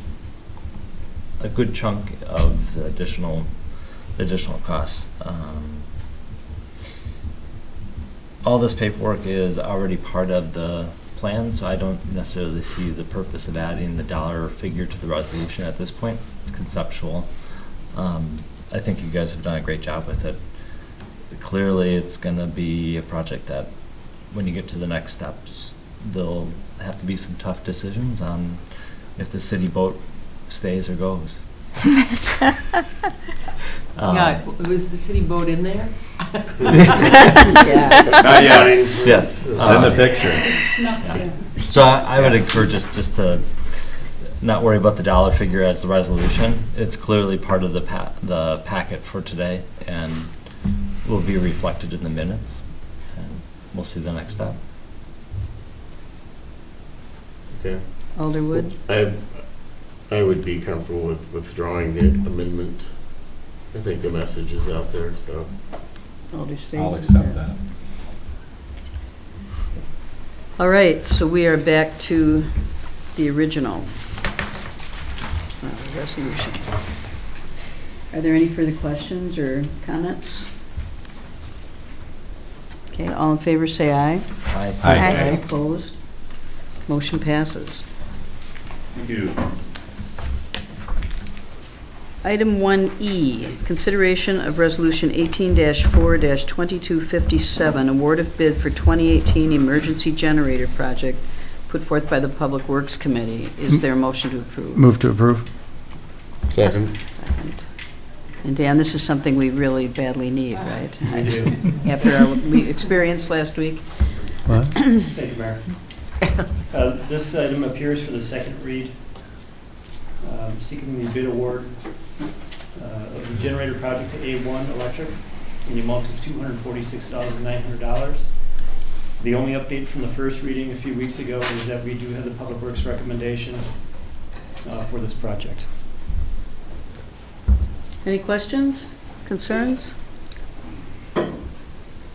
a good chunk of the additional costs. All this paperwork is already part of the plan, so I don't necessarily see the purpose of adding the dollar figure to the resolution at this point. It's conceptual. I think you guys have done a great job with it. Clearly, it's going to be a project that, when you get to the next steps, there'll have to be some tough decisions on if the city boat stays or goes. Yeah, was the city boat in there? Yeah. Not yet. Yes. It's in the picture. Snuck Yeah. in. So I would encourage us just to not worry about the dollar figure as the resolution. It's clearly part of the packet for today, and will be reflected in the minutes. And we'll see the next step. Okay. Alder Wood. I would be comfortable with withdrawing the amendment. I think the message is out there, so. Alder Spade. I'll accept that. All right, so we are back to the original resolution. Are there any further questions or comments? Okay, all in favor say aye. Aye. Aye. Opposed? Motion passes. Thank you. Item 1E, consideration of Resolution 18-4-2257, award of bid for 2018 emergency generator project put forth by the Public Works Committee. Is there a motion to approve? Move to approve. Second. Second. And Dan, this is something we really badly need, right? We do. After our experience last week. What? Thank you, Mayor. This item appears for the second read, seeking the bid award of the generator project to A1 Electric in the amount of $246,900. The only update from the first reading a few weeks ago is that we do have the Public Works recommendation for this project. Any questions, concerns?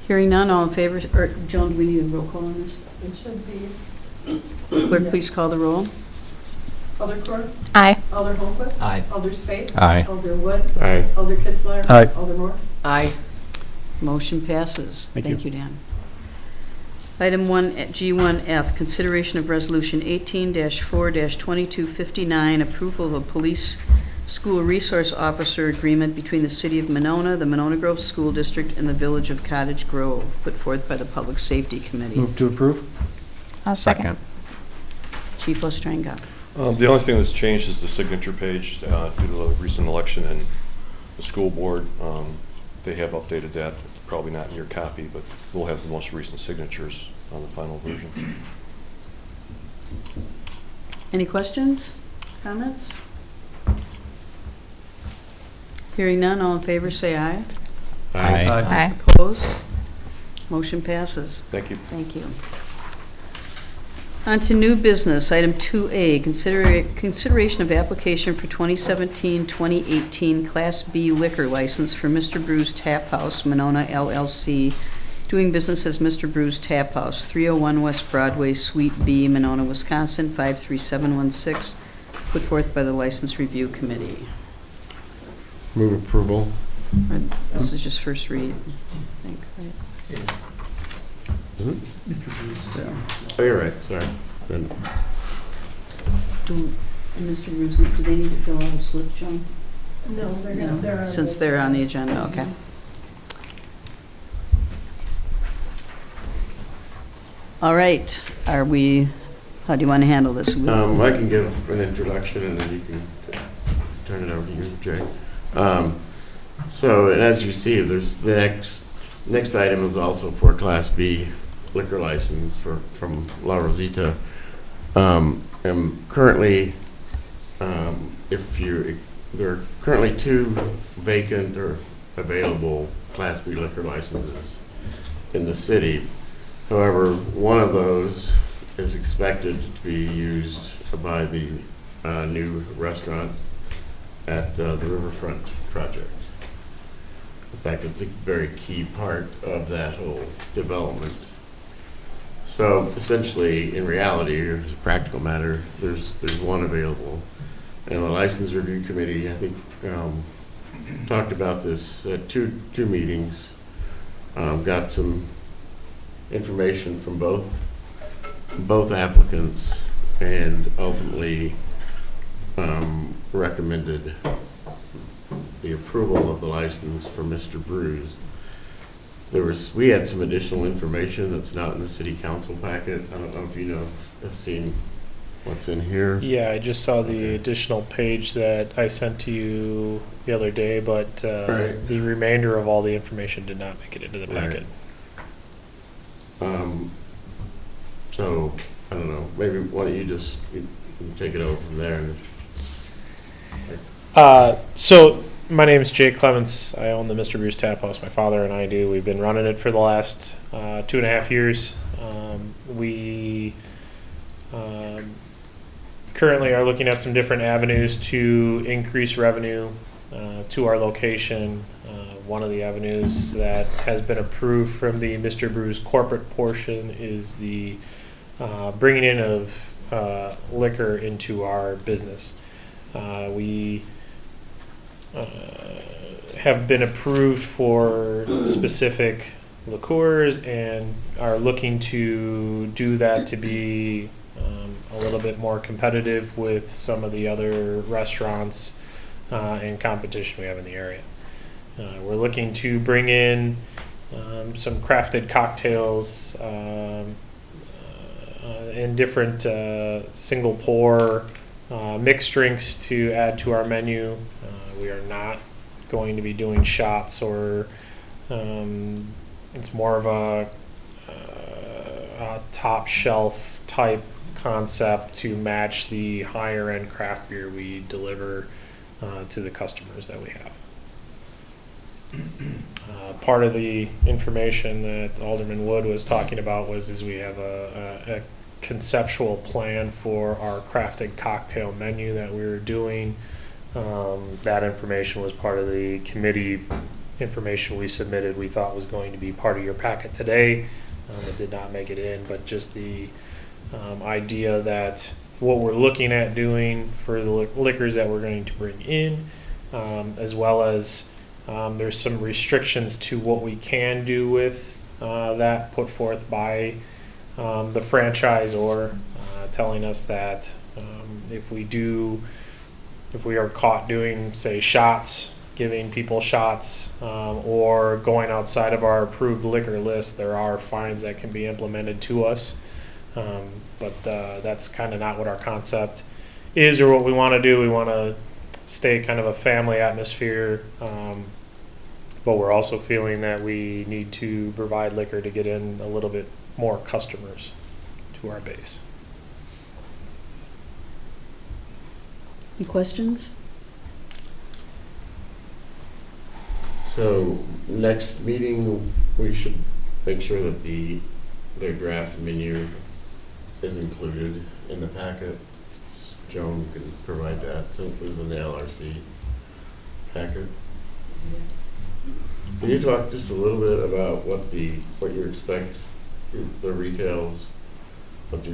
Hearing none, all in favor, or Joan, do we need a roll call on this? It should be Clerk, please call the roll. Alder Corr, Aye. Alder Holmquist. Aye. Alder Spade. Aye. Alder Wood. Aye. Alder Kitzler. Aye. Alder Moore. Aye. Motion passes. Thank Thank you, Dan. Item G1F, consideration of Resolution 18-4-2259, approval of a police school resource officer agreement between the City of Monona, the Monona Grove School District, and the Village of Cottage Grove, put forth by the Public Safety Committee. Move to approve? I'll second. Chief Ostrenga. The only thing that's changed is the signature page due to the recent election and the school board. They have updated that, probably not in your copy, but we'll have the most recent signatures on the final version. Any questions, comments? Hearing none, all in favor say aye. Aye. Opposed? Motion passes. Thank you. Thank you. On to new business, item 2A, consideration of application for 2017-2018 Class B liquor license for Mr. Brew's Tap House, Monona LLC, doing business as Mr. Brew's Tap House, 301 West Broadway, Suite B, Monona, Wisconsin, 53716, put forth by the License Review Committee. Move approval. This is just first read, I think, right? Is it? Yeah. Oh, you're right, sorry. Then Mr. Bruce, do they need to fill out a slip, John? No, they're. Since they're on the agenda, okay. All right, how do you want to handle this? I can give an introduction and then you can turn it over to you, Jay. So, and as you see, there's the next item is also for Class B liquor license from La Rosita. And currently, there are currently 2 vacant or available Class B liquor licenses in the city. However, one of those is expected to be used by the new restaurant at the Riverfront project. In fact, it's a very key part of that whole development. So essentially, in reality, as a practical matter, there's one available. And the License Review Committee, I think, talked about this at two meetings, got some information from both applicants, and ultimately recommended the approval of the license for Mr. Brews. We had some additional information that's not in the city council packet. I don't know if you have seen what's in here. Yeah, I just saw the additional page that I sent to you the other day, but Right. the remainder of all the information did not make it into the packet. So, I don't know, maybe why don't you just you take it over from there. So my name is Jake Clements. I own the Mr. Bruce Tap House. My father and I do. We've been running it for the last 2.5 years. We currently are looking at some different avenues to increase revenue to our location. One of the avenues that has been approved from the Mr. Brews corporate portion is the bringing in of liquor into our business. We have been approved for specific liqueurs and are looking to do that to be a little bit more competitive with some of the other restaurants and competition we have in the area. We're looking to bring in some crafted cocktails and different single pour mixed drinks to add to our menu. We are not going to be doing shots or it's more of a top shelf type concept to match the higher end craft beer we deliver to the customers that we have. Part of the information that Alderman Wood was talking about is we have a conceptual plan for our crafted cocktail menu that we were doing. That information was part of the committee information we submitted. We thought was going to be part of your packet today. It did not make it in, but just the idea that what we're looking at doing for the liquors that we're going to bring in, as well as There's some restrictions to what we can do with that put forth by the franchisor, telling us that if we are caught doing, say, shots, giving people shots, or going outside of our approved liquor list, there are fines that can be implemented to us. But that's kind of not what our concept is or what we want to do. We want to stay kind of a family atmosphere, but we're also feeling that we need to provide liquor to get in a little bit more customers to our base. Any questions? So next meeting, we should make sure that their draft menu is included in the packet. Joan can provide that, so it was in the LRC packet. Can you talk just a little bit about what you expect the retails, what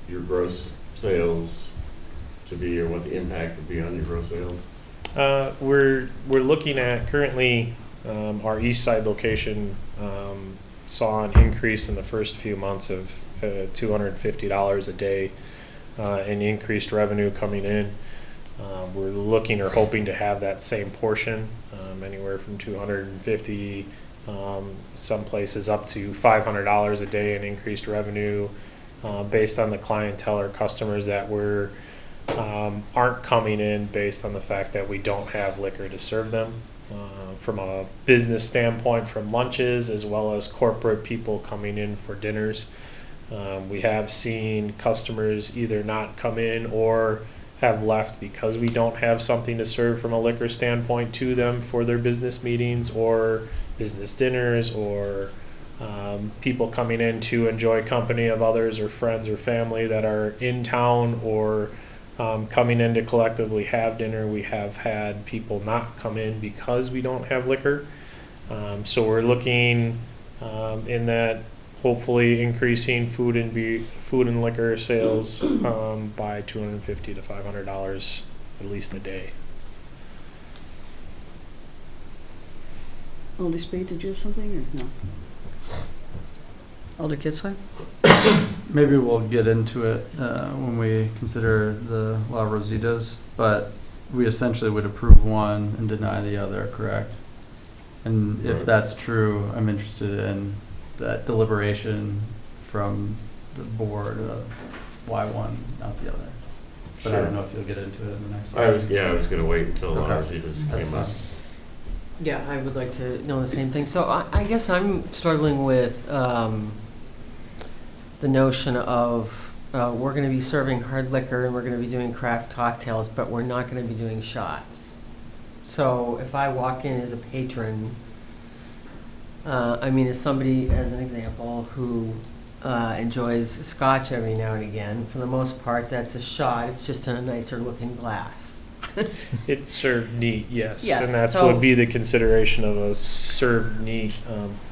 your gross sales to be, or what the impact would be on your gross sales? We're looking at currently our east side location saw an increase in the first few months of $250 a day in increased revenue coming in. We're looking or hoping to have that same portion, anywhere from $250, some places up to $500 a day in increased revenue, based on the clientele or customers that aren't coming in based on the fact that we don't have liquor to serve them. From a business standpoint, from lunches as well as corporate people coming in for dinners. We have seen customers either not come in or have left because we don't have something to serve from a liquor standpoint to them for their business meetings or business dinners, or people coming in to enjoy company of others or friends or family that are in town, or coming in to collectively have dinner. We have had people not come in because we don't have liquor. So we're looking in that, hopefully increasing food and liquor sales by $250 to $500 at least a day. Alder Spade, did you have something or no? Alder Kitzler? Maybe we'll get into it when we consider the La Rositas, but we essentially would approve one and deny the other, correct? And if that's true, I'm interested in that deliberation from the board of why one, not the other. But I don't know if you'll get into it in the next one. I was going to wait until La Rositas came up. Yeah, I would like to know the same thing. So I guess I'm struggling with the notion of we're going to be serving hard liquor and we're going to be doing craft cocktails, but we're not going to be doing shots. So if I walk in as a patron, as somebody, as an example, who enjoys scotch every now and again, for the most part, that's a shot. It's just in a nicer looking glass. It's served neat, yes. Yes, And that's so- would be the consideration of a served neat,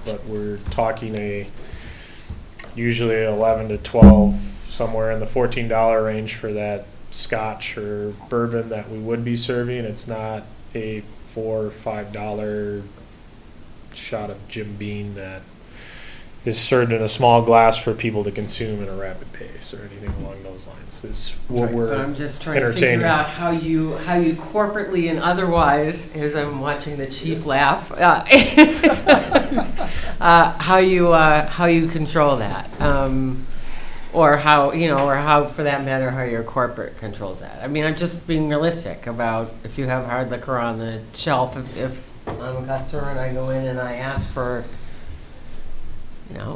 but we're talking usually 11 to 12, somewhere in the $14 range for that scotch or bourbon that we would be serving. It's not a $4 or $5 shot of Jim Beam that is served in a small glass for people to consume in a rapid pace or anything along those lines. Is what Right, we're but I'm just trying to entertaining. figure out how you corporately and otherwise, as I'm watching the chief laugh, how you control that, or how for that matter how your corporate controls that. I mean, I'm just being realistic about if you have hard liquor on the shelf. If I'm a customer and I go in and I ask for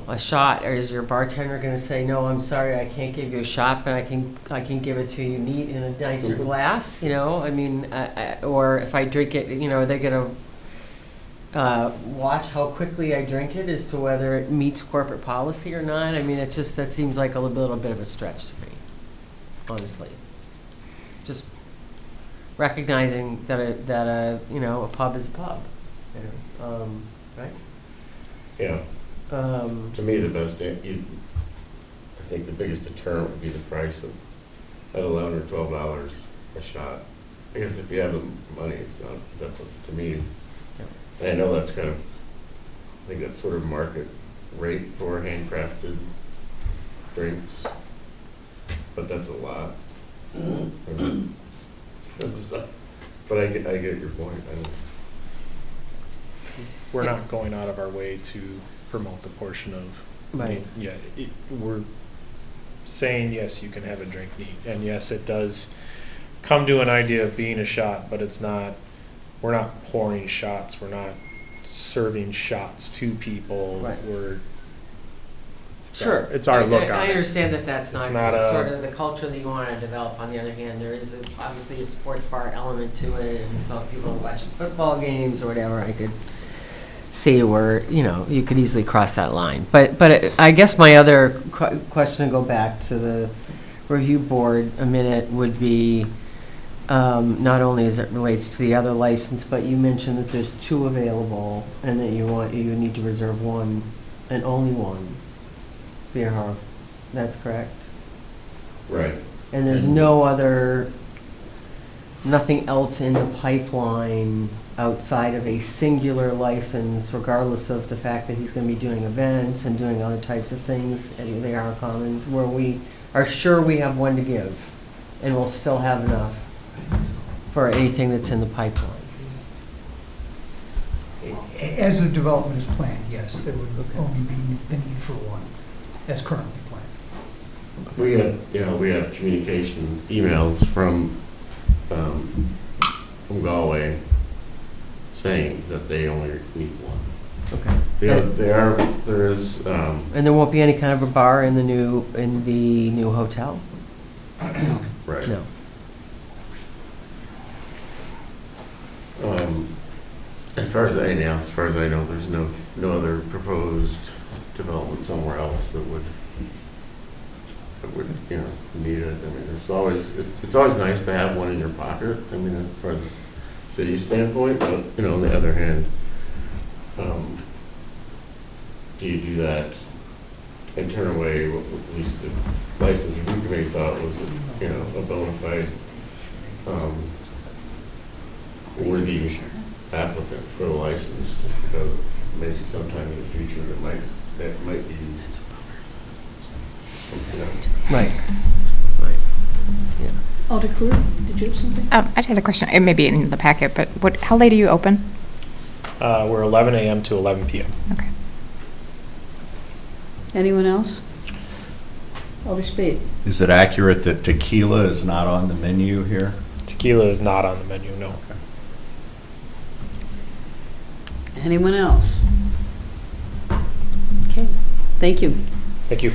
a shot, or is your bartender going to say, no, I'm sorry, I can't give you a shot, but I can give it to you neat in a nicer glass, or if I drink it, they're going to watch how quickly I drink it as to whether it meets corporate policy or not. I mean, that seems like a little bit of a stretch to me, honestly. Just recognizing that a pub is a pub, right? Yeah. To me, the best, I think the biggest deterrent would be the price of at $11 or $12 a shot. I guess if you have the money, it's not. To me, I know that's kind of, I think that's sort of market rate for handcrafted drinks, but that's a lot. But I get your point. We're not going out of our way to promote the portion of, I mean, yeah, we're saying, yes, you can have a drink neat. And yes, it does come to an idea of being a shot, but it's not, we're not pouring shots. We're not serving shots to people. Right. It's our look on it. I understand that that's not, It's not a- sort of the culture that you want to develop. On the other hand, there is obviously a sports bar element to it, and so if people are watching football games or whatever, I could see where, you could easily cross that line. But I guess my other question, to go back to the review board a minute, would be not only as it relates to the other license, but you mentioned that there's 2 available and that you need to reserve one and only one beer hall. That's correct? Right. And there's nothing else in the pipeline outside of a singular license, regardless of the fact that he's going to be doing events and doing other types of things at the AR Commons, where we are sure we have one to give and we'll still have enough for anything that's in the pipeline. As the development is planned, yes, there would only be the need for one, as currently planned. We have communications, emails from Galway saying that they only need one. Okay. There is. And there won't be any kind of a bar in the new hotel? Right. No. As far as I know, there's no other proposed development somewhere else that would need it. I mean, it's always nice to have one in your pocket. I mean, as far as the city standpoint, but on the other hand, do you do that and turn away what at least the license review committee thought was a bona fide worthy applicant for the license, because maybe sometime in the future that might be Right. Yeah. Alder Kluwer, did you have something? I just had a question. It may be in the packet, but how late are you open? We're 11 a.m. to 11 p.m. Okay. Anyone else? Alder Spade. Is it accurate that tequila is not on the menu here? Tequila is not on the menu, no. Anyone else? Okay, thank you. Thank you.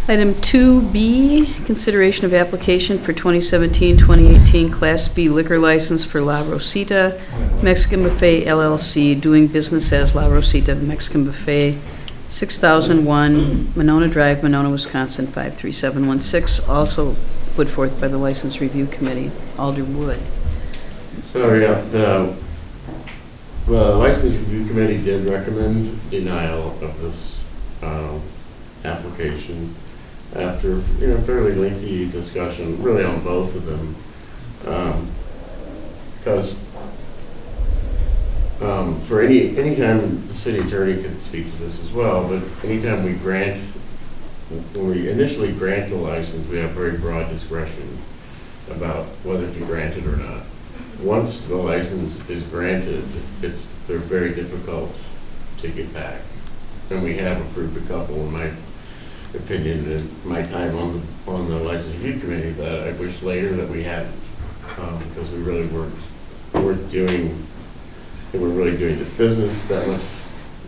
Item 2B, consideration of application for 2017-2018 Class B liquor license for La Rosita Mexican Buffet LLC, doing business as La Rosita Mexican Buffet, 6001 Monona Drive, Monona, Wisconsin, 53716, also put forth by the License Review Committee. Alder Wood. So, yeah, the License Review Committee did recommend denial of this application after fairly lengthy discussion, really on both of them, because for any time, the city attorney can speak to this as well, but anytime when we initially grant the license, we have very broad discretion about whether to grant it or not. Once the license is granted, they're very difficult to get back. And we have approved a couple, in my opinion, in my time on the License Review Committee, that I wish later that we hadn't, because we really weren't doing the business that much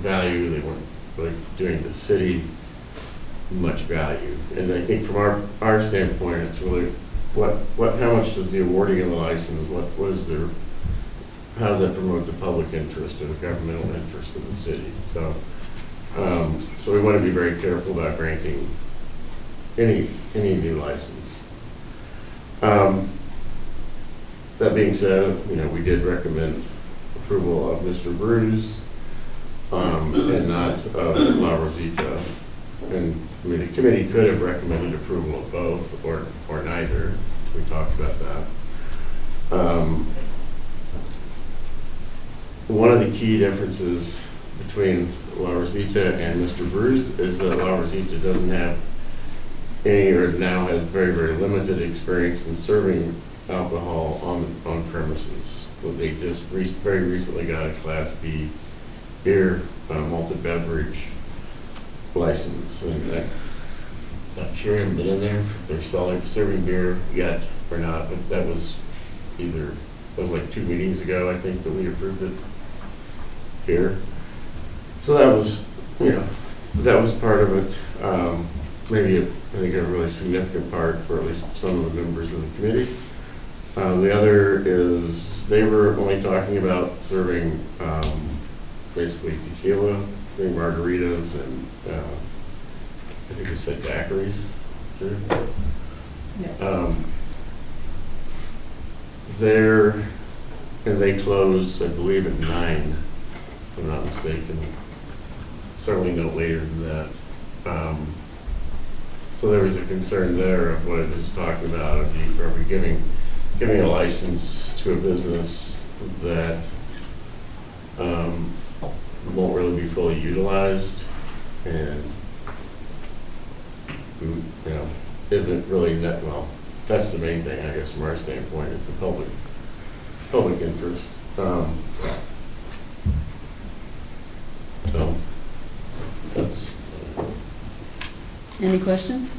value. They weren't really doing the city much value. And I think from our standpoint, it's really how much does the awarding of the license, how does that promote the public interest or the governmental interest of the city? So we want to be very careful about granting any new license. That being said, we did recommend approval of Mr. Brews and not of La Rosita. And the committee could have recommended approval of both or neither. We talked about that. one of the key differences between La Rosita and Mr. Bruce is that La Rosita doesn't have any, or now has very, very limited experience in serving alcohol on premises. Well, they just very recently got a Class B beer malted beverage license, and I'm not sure, I haven't been in there if they're serving beer yet or not, but that was like 2 meetings ago, I think, that we approved it here. So that was, that was part of it. Maybe I think a really significant part for at least some of the members of the committee. The other is they were only talking about serving basically tequila, doing margaritas, and I think they said daiquiris. Sure. Yeah. And they close, I believe, at 9, if I'm not mistaken. Certainly no later than that. So there was a concern there of what I was talking about, are we giving a license to a business that won't really be fully utilized and isn't really net, well, that's the main thing, I guess, from our standpoint, is the public interest. So that's. Any questions?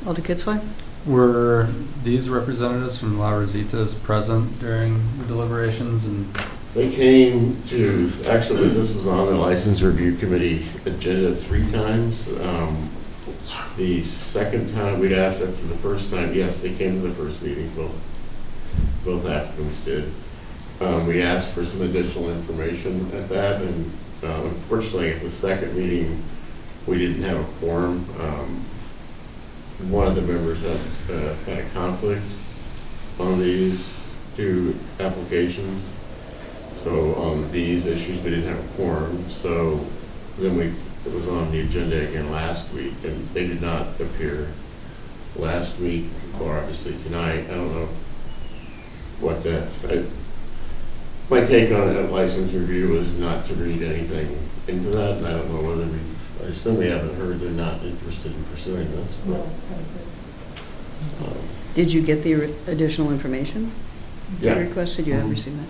Alder Kitzler? Were these representatives from La Rosita's present during the deliberations? And They came to, actually, this was on the License Review Committee agenda 3 times. The second time, we'd asked them for the first time, yes, they came to the first meeting, both applicants did. We asked for some additional information at that, and unfortunately, at the second meeting, we didn't have a quorum. One of the members had a conflict on these 2 applications. So on these issues, we didn't have a quorum. So then it was on the agenda again last week, and they did not appear last week, or obviously tonight. I don't know what my take on it at license review was not to read anything into that, and I don't know whether I assume we haven't heard they're not interested in pursuing this. No. Did you get the additional information? Yeah. You requested, you have received that.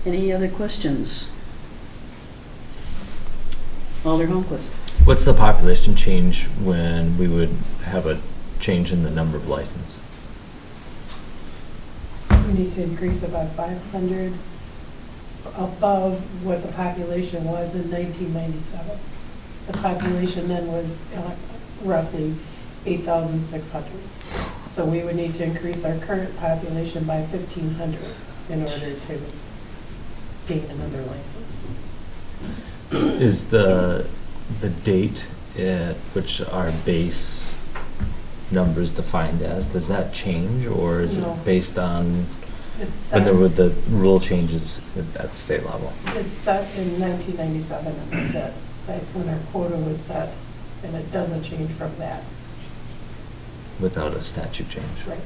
Any other questions? Alder Holmquist. What's the population change when we would have a change in the number of license? We need to increase about 500 above what the population was in 1997. The population then was roughly 8,600. So we would need to increase our current population by 1,500 in order to gain another license. Is the date at which our base number is defined as, does that change, or is No. it based on It's set, whether with the rule changes at state level? it's set in 1997, and that's it. That's when our quota was set, and it doesn't change from that. Without a statute change? Right.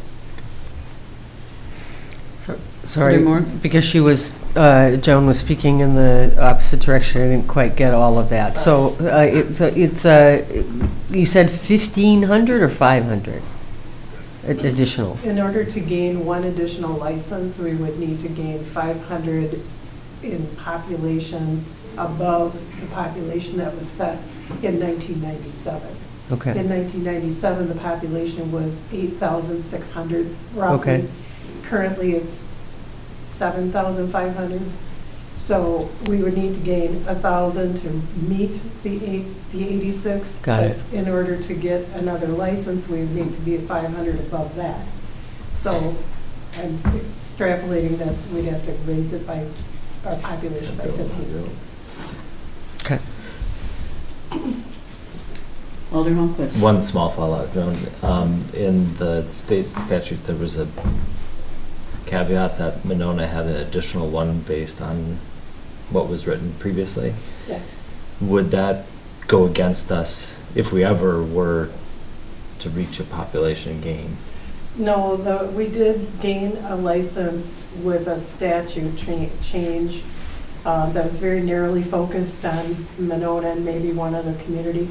Sorry, More? because Joan was speaking in the opposite direction, I didn't quite get all of that. So it's you said 1,500 or 500 additional? In order to gain one additional license, we would need to gain 500 in population above the population that was set in 1997. Okay. In 1997, the population was 8,600 roughly. Okay. Currently, it's 7,500. So we would need to gain 1,000 to meet the 86. Got it. But in order to get another license, we would need to be at 500 above that. So I'm extrapolating that we'd have to raise it by, our population by 15. Okay. Alder Holmquist. One small follow-up, Joan. In the state statute, there was a caveat that Monona had an additional one based on what was written previously. Yes. Would that go against us if we ever were to reach a population gain? No, we did gain a license with a statute change that was very narrowly focused on Monona and maybe one other community.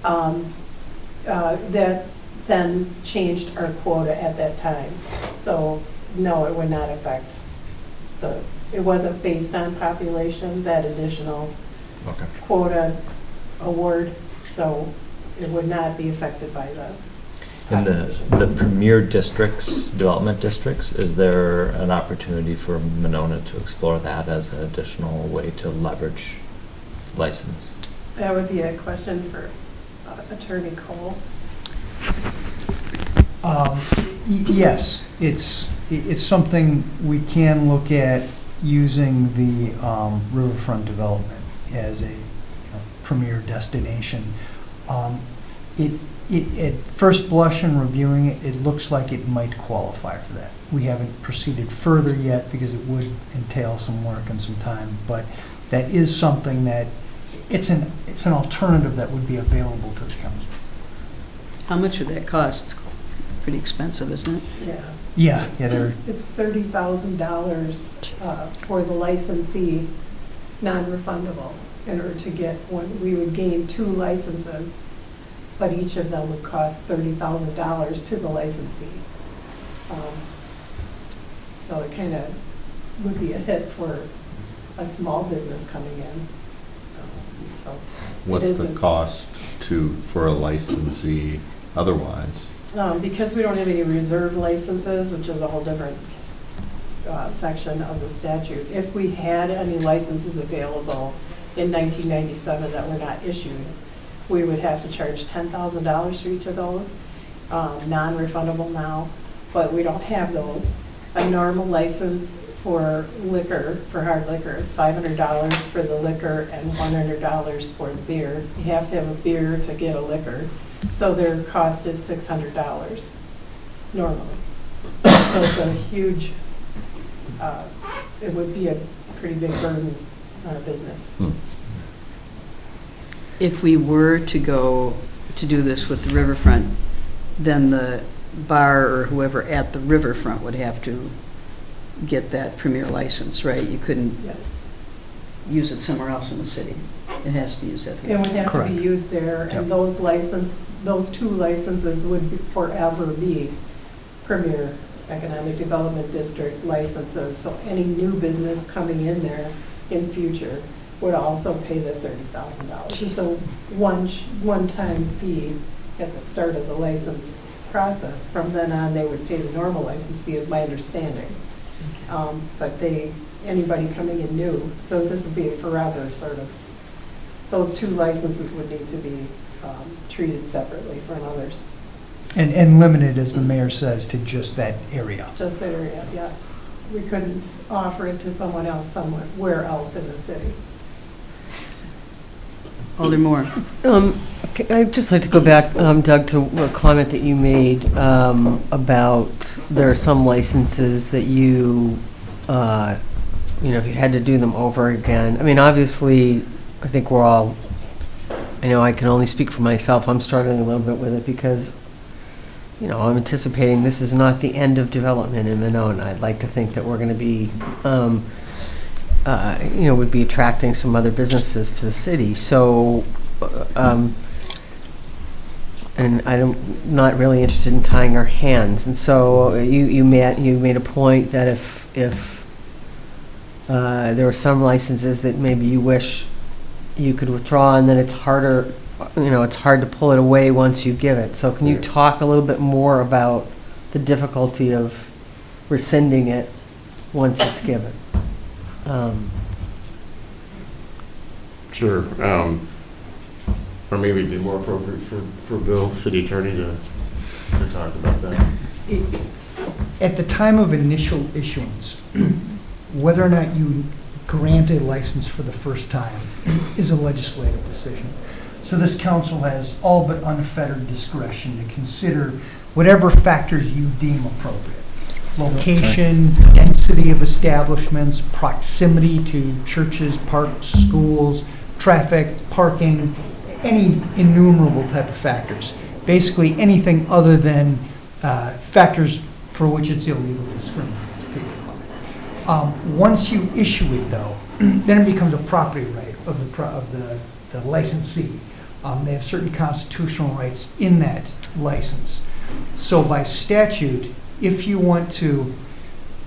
That then changed our quota at that time. So, no, it would not affect it wasn't based on population, that additional quota award, so it would not be affected by the In population. the premier districts, development districts, is there an opportunity for Monona to explore that as an additional way to leverage license? That would be a question for Attorney Cole. Yes, it's something we can look at using the riverfront development as a premier destination. At first blush and reviewing it, it looks like it might qualify for that. We haven't proceeded further yet because it would entail some work and some time, but that is something that it's an alternative that would be available to the council. How much would that cost? It's pretty expensive, isn't it? Yeah. Yeah, It's $30,000 for the licensee, non-refundable. In order to get one, we would gain 2 licenses, but each of them would cost $30,000 to the licensee. So it kind of would be a hit for a small business coming in. So What's the cost for a licensee otherwise? Because we don't have any reserve licenses, which is a whole different section of the statute. If we had any licenses available in 1997 that were not issued, we would have to charge $10,000 for each of those, non-refundable now, but we don't have those. A normal license for liquor, for hard liquor, is $500 for the liquor and $100 for the beer. You have to have a beer to get a liquor, so their cost is $600 normally. So it's a huge, it would be a pretty big burden on a business. If we were to go to do this with the riverfront, then the bar or whoever at the riverfront would have to get that premier license, right? You couldn't Yes. use it somewhere else in the city. It has to be used at the It would have to Correct. be used there, and those 2 licenses would forever be Premier Economic Development District licenses. So any new business coming in there in future would also pay the $30,000. It's a one-time fee at the start of the license process. From then on, they would pay the normal license fee, is my understanding. But anybody coming in new, so this would be forever sort of. Those 2 licenses would need to be treated separately from others. and limited, as the mayor says, to just that area. Just that area, yes. We couldn't offer it to someone else somewhere else in the city. Alder Moore. I'd just like to go back, Doug, to a comment that you made about there are some licenses that you if you had to do them over again. I mean, obviously, I think we're all, I know I can only speak for myself, I'm struggling a little bit with it because, I'm anticipating this is not the end of development in Monona. I'd like to think that we're going to be, would be attracting some other businesses to the city. So, and I'm not really interested in tying our hands. And so you made a point that if there were some licenses that maybe you wish you could withdraw, and then it's harder, it's hard to pull it away once you give it. So can you talk a little bit more about the difficulty of rescinding it once it's given? Sure. Or maybe it'd be more appropriate for Bill, city attorney, to talk about that. At the time of initial issuance, whether or not you grant a license for the first time is a legislative decision. So this council has all but unfettered discretion to consider whatever factors you deem appropriate. Location, density of establishments, proximity to churches, parks, schools, traffic, parking, any innumerable type of factors. Basically anything other than factors for which it's illegal to discriminate. Once you issue it, though, then it becomes a property right of the licensee. They have certain constitutional rights in that license. So by statute, if you want to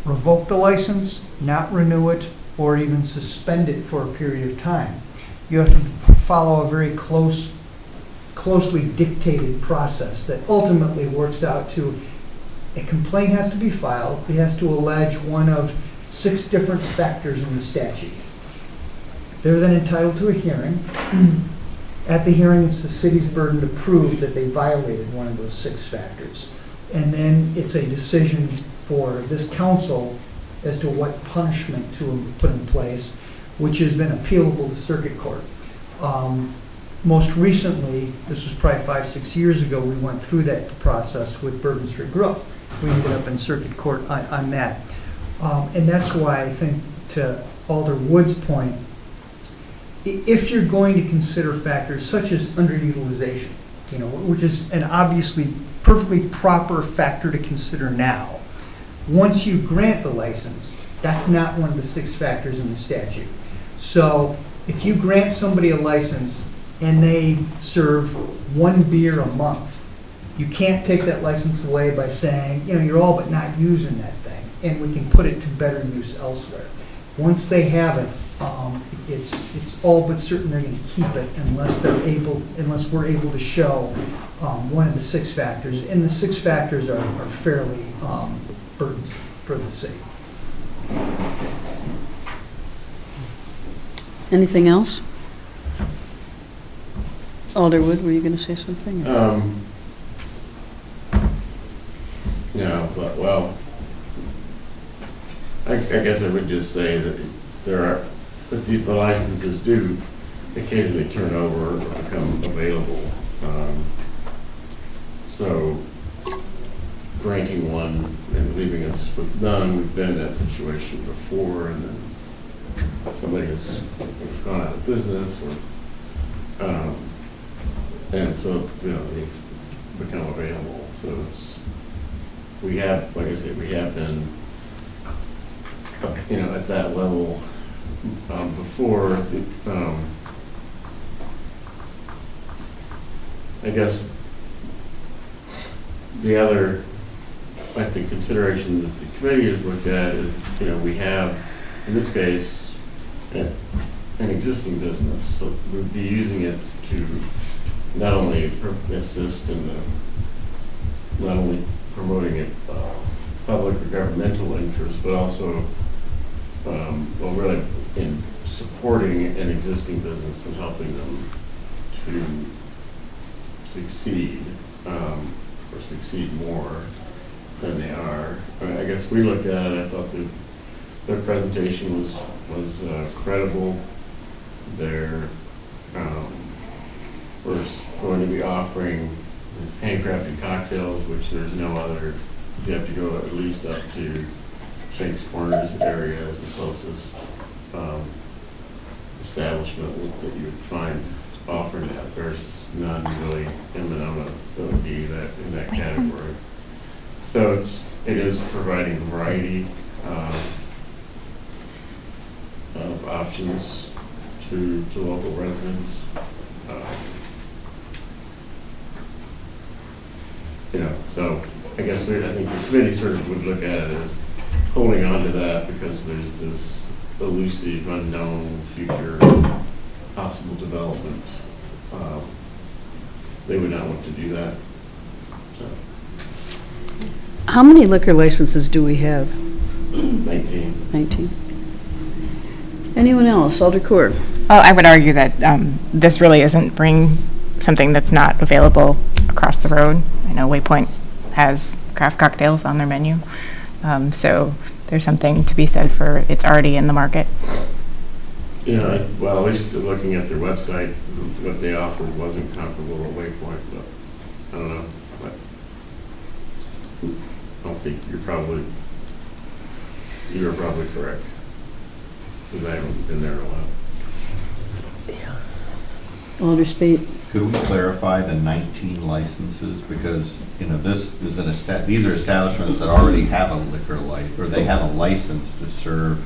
revoke the license, not renew it, or even suspend it for a period of time, you have to follow a very closely dictated process that ultimately works out to a complaint has to be filed. It has to allege one of 6 different factors in the statute. They're then entitled to a hearing. At the hearing, it's the city's burden to prove that they violated one of those 6 factors. And then it's a decision for this council as to what punishment to put in place, which is then appealable to circuit court. Most recently, this was probably 5-6 years ago, we went through that process with Bourbon Street Grove. We ended up in circuit court on that. And that's why I think, to Alder Wood's point, if you're going to consider factors such as underutilization, which is an obviously perfectly proper factor to consider now, once you grant the license, that's not one of the 6 factors in the statute. So if you grant somebody a license and they serve 1 beer a month, you can't take that license away by saying, you're all but not using that thing, and we can put it to better use elsewhere. Once they have it, it's all but certain they're going to keep it unless we're able to show one of the 6 factors, and the 6 factors are fairly burdensome for the city. Anything else? Alderwood, were you going to say something? No, but, well, I guess I would just say that the licenses do occasionally turn over or become available. So granting one and leaving us with none, we've been in that situation before, and then somebody has gone out of business, or and so they've become available. So we have, like I said, we have been at that level before. I guess the other, I think, consideration that the committee has looked at is, we have, in this case, an existing business, so we'd be using it to not only assist in not only promoting it public or governmental interest, but also, really in supporting an existing business and helping them to succeed, or succeed more than they are. I guess we looked at it, I thought their presentation was credible. We're going to be offering these handcrafted cocktails, which there's no other. You have to go at least up to Shank's Corners area as the closest establishment that you would find offering that. There's none really in Monona that would be in that category. So it is providing a variety of options to local residents. So I guess I think the committee sort of would look at it as holding on to that because there's this elusive, unknown future possible development. They would not want to do that. So. How many liquor licenses do we have? 19. Anyone else? Alder Court. Well, I would argue that this really isn't bringing something that's not available across the road. I know Waypoint has craft cocktails on their menu, so there's something to be said for it's already in the market. Yeah, well, at least looking at their website, what they offered wasn't comparable at Waypoint, but I don't know. But I don't think you're probably correct, because I haven't been there in a while. Alder Spate. Could we clarify the 19 licenses? Because, this is these are establishments that already have a liquor license, or they have a license to serve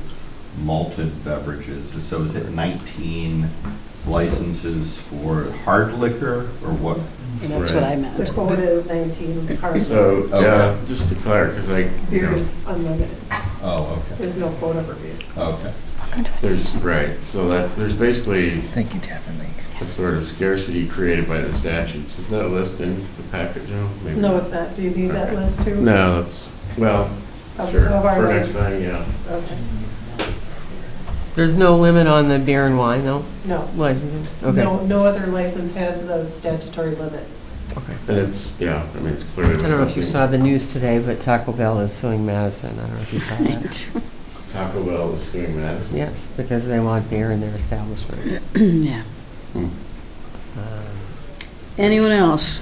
malted beverages. So is it 19 licenses for hard liquor, or what? That's what I The meant. quota is 19 cars. So, Okay. yeah, just to clarify, because Beer is unlimited. Oh, okay. There's no quota for beer. Okay. there's basically Thank you, Tappan League. a sort of scarcity created by the statutes. Is that a list in the packet, Joe? Maybe No, not. it's not. Do you need that list too? No, that's, well, Of- sure, of our for next list. time, yeah. Okay. There's no limit on the beer and wine, though, No. licensing? Okay, No other license has the statutory limit. okay. And it's, yeah, I mean, it's clearly. I don't know if you something- saw the news today, but Taco Bell is suing Madison. I don't know if you saw that. Taco Bell is doing that. Yes, because they want beer in their establishments. Yeah. Hmm. Anyone else?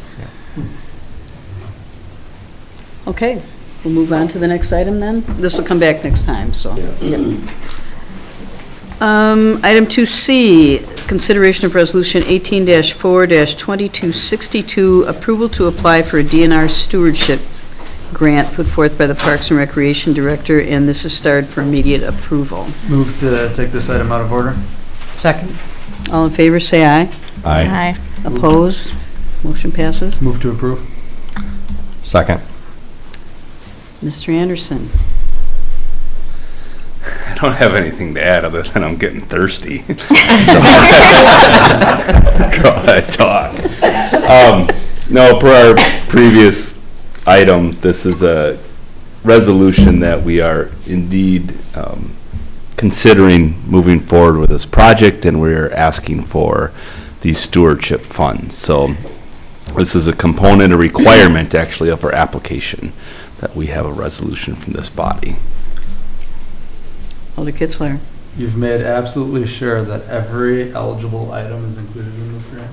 Okay, we'll move on to the next item then. This will come back next time, so. Yeah. Item 2C, consideration of resolution 18-4-2262, approval to apply for a DNR stewardship grant put forth by the Parks and Recreation Director, and this is starred for immediate approval. Move to take this item out of order. Second? All in favor, say aye. Aye. Opposed? Motion passes. Move to approve. Second. Mr. Anderson? I don't have anything to add other than I'm getting thirsty. Go ahead, talk. No, per our previous item, this is a resolution that we are indeed considering moving forward with this project, and we're asking for these stewardship funds. So this is a component, a requirement actually of our application, that we have a resolution from this body. Alder Kitzler? You've made absolutely sure that every eligible item is included in this grant?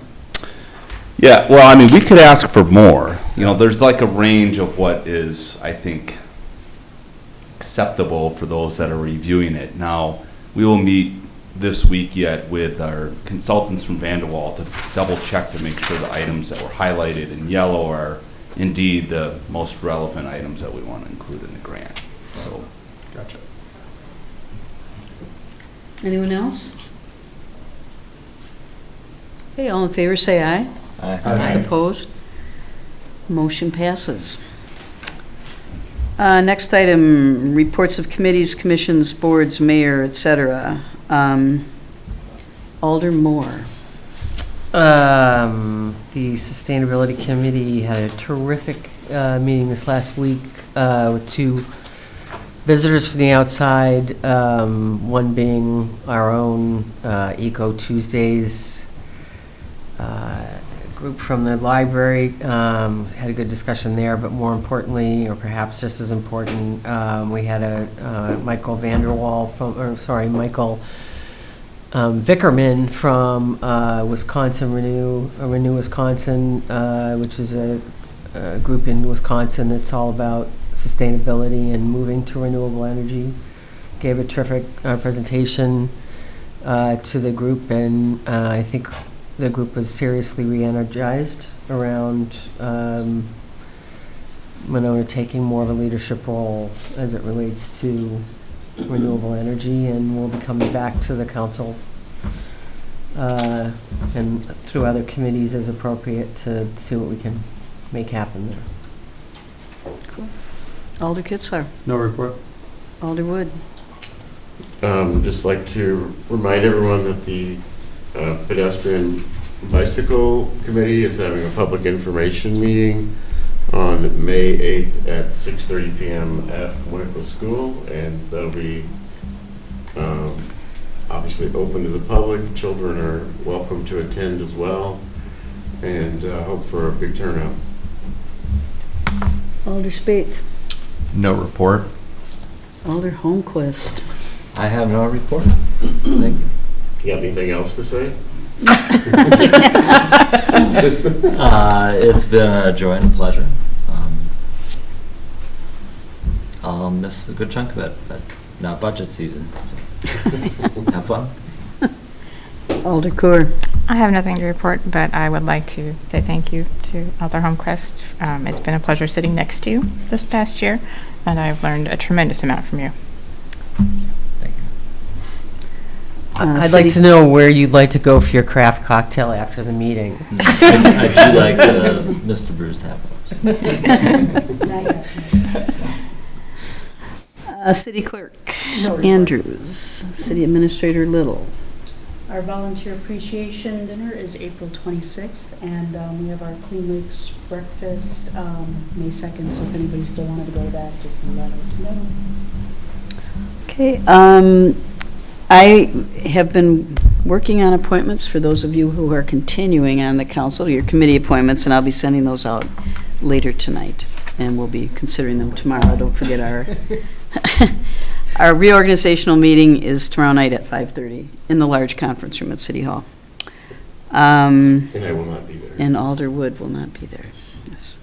Yeah, well, I mean, we could ask for more. There's like a range of what is, I think, acceptable for those that are reviewing it. Now, we will meet this week yet with our consultants from Vanderwall to double check to make sure the items that were highlighted in yellow are indeed the most relevant items that we want to include in the grant. So, Gotcha. Anyone else? Okay, all in favor, say aye. Aye. Opposed? Motion passes. Next item, reports of committees, commissions, boards, mayor, et cetera. Alder Moore. The Sustainability Committee had a terrific meeting this last week with two visitors from the outside, one being our own Eco Tuesdays group from the library. Had a good discussion there, but more importantly, or perhaps just as important, we had a Michael Vickerman from Wisconsin, Renew Wisconsin, which is a group in Wisconsin that's all about sustainability and moving to renewable energy. Gave a terrific presentation to the group, and I think the group was seriously re-energized around Monona taking more of a leadership role as it relates to renewable energy, and we'll be coming back to the council and through other committees as appropriate to see what we can make happen there. Alder Kitzler. No report. Alder Wood. Just like to remind everyone that the Pedestrian Bicycle Committee is having a public information meeting on May 8th at 6:30 p.m. at Winnequa School, and that'll be obviously open to the public. Children are welcome to attend as well, and hope for a big turnout. Alder Spate. No report. Alder Holmquist. I have no report. Thank you. You got anything else to say? It's been a joy and a pleasure. I'll miss a good chunk of it, but not budget season. So. Have fun. Alder Coor. I have nothing to report, but I would like to say thank you to Alder Holmquist. It's been a pleasure sitting next to you this past year, and I've learned a tremendous amount from you. Thank you. I'd like to know where you'd like to go for your craft cocktail after the meeting. I do like Mr. Brews to have City Clerk Andrews, City Administrator Little. Our volunteer appreciation dinner is April 26th, and we have our Clean Lakes breakfast May 2nd, so if anybody still wanted to go to that, just let us know. Okay, I have been working on appointments for those of you who are continuing on the council, your committee appointments, and I'll be sending those out later tonight, and we'll be considering them tomorrow. Don't forget our reorganizational meeting is tomorrow night at 5:30 in the large conference room at City Hall. And I will not be there. And Alder Wood will not be there, yes.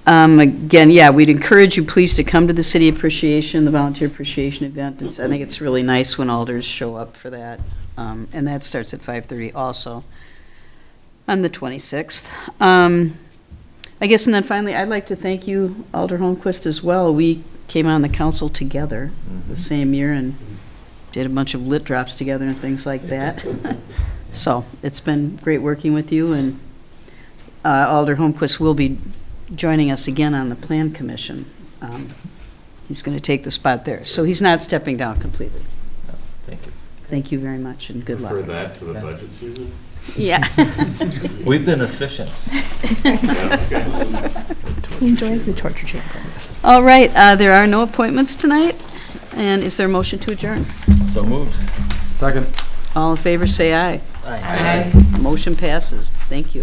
Again, yeah, we'd encourage you please to come to the City Appreciation, the Volunteer Appreciation event. I think it's really nice when alders show up for that. And that starts at 5:30 also on the 26th. I guess, and then finally, I'd like to thank you, Alder Holmquist, as well. We came on the council together the same year and did a bunch of lit drops together and things like that. So it's been great working with you, and Alder Holmquist will be joining us again on the Plan Commission. He's going to take the spot there. So he's not stepping down completely. No, thank you. Thank you very much, and good luck. Refer that to the budget season? Yeah. We've been efficient. He enjoys the torture chamber. All right, there are no appointments tonight, and is there a motion to adjourn? So moved. Second. All in favor, say aye. Aye. Motion passes. Thank you.